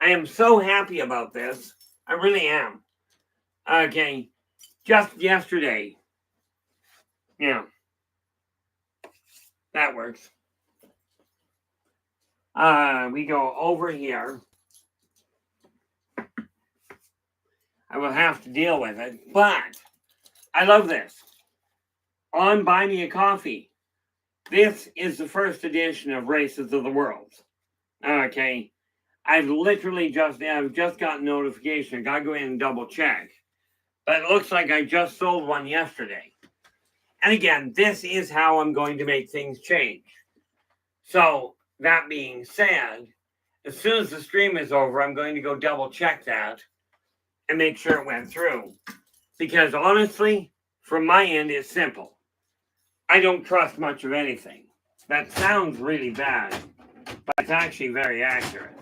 I am so happy about this. I really am. Okay. Just yesterday. Yeah. That works. We go over here. I will have to deal with it, but I love this. On Buy Me a Coffee. This is the first edition of Races of the World. Okay. I've just got notification. I gotta go in and double check. But it looks like I just sold one yesterday. And again, this is how I'm going to make things change. So, that being said, as soon as the stream is over, I'm going to go double check that and make sure it went through. Because honestly, from my end, it's simple. I don't trust much of anything. That sounds really bad, but it's actually very accurate.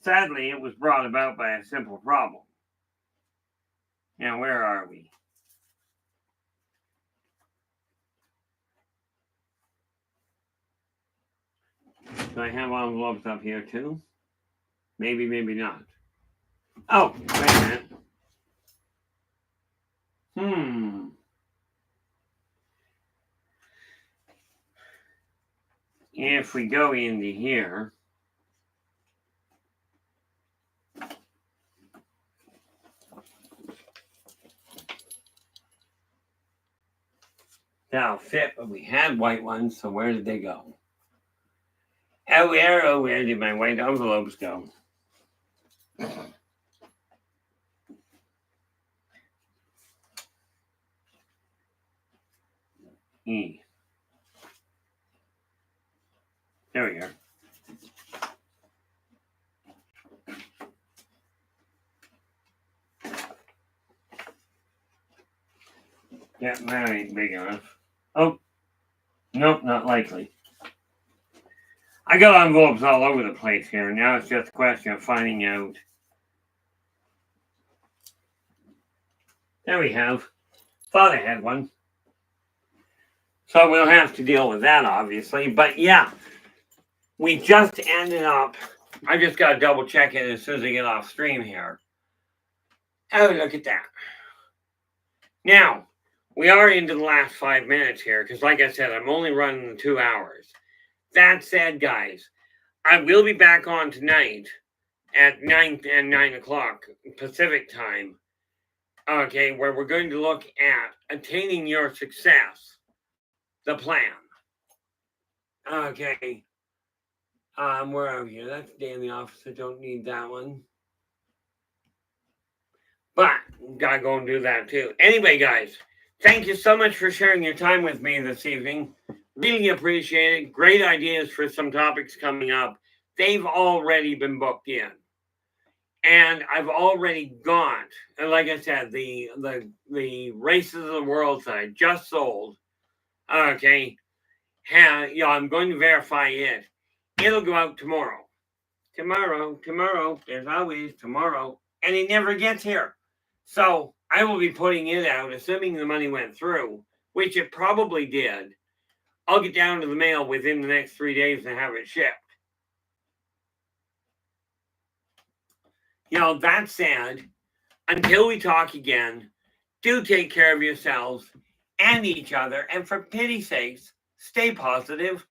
Sadly, it was brought about by a simple problem. Now, where are we? Do I have envelopes up here too? Maybe, maybe not. Oh, wait a minute. If we go into here, that'll fit, but we had white ones, so where did they go? Where did my white envelopes go? E. There we are. Yeah, that ain't big enough. Oh, nope, not likely. I got envelopes all over the place here. Now it's just a question of finding out. There we have. Thought I had one. So we'll have to deal with that, obviously. But yeah, we just ended up. I just got to double check it as soon as I get off stream here. Oh, look at that. Now, we are into the last 5 minutes here because, like I said, I'm only running 2 hours. That said, guys, I will be back on tonight at 9 o'clock Pacific time. Okay, where we're going to look at attaining your success, the plan. Okay. Where are you? That's Day in the Office. I don't need that one. But gotta go and do that too. Anyway, guys, thank you so much for sharing your time with me this evening. Really appreciate it. Great ideas for some topics coming up. They've already been booked in. And I've already got, and like I said, the Races of the World that I just sold. Okay. I'm going to verify it. It'll go out tomorrow. Tomorrow. There's always tomorrow. And it never gets here. So I will be putting it out, assuming the money went through, which it probably did. I'll get down to the mail within the next 3 days and have it shipped. That said, until we talk again, do take care of yourselves and each other. And for pity's sakes, stay positive.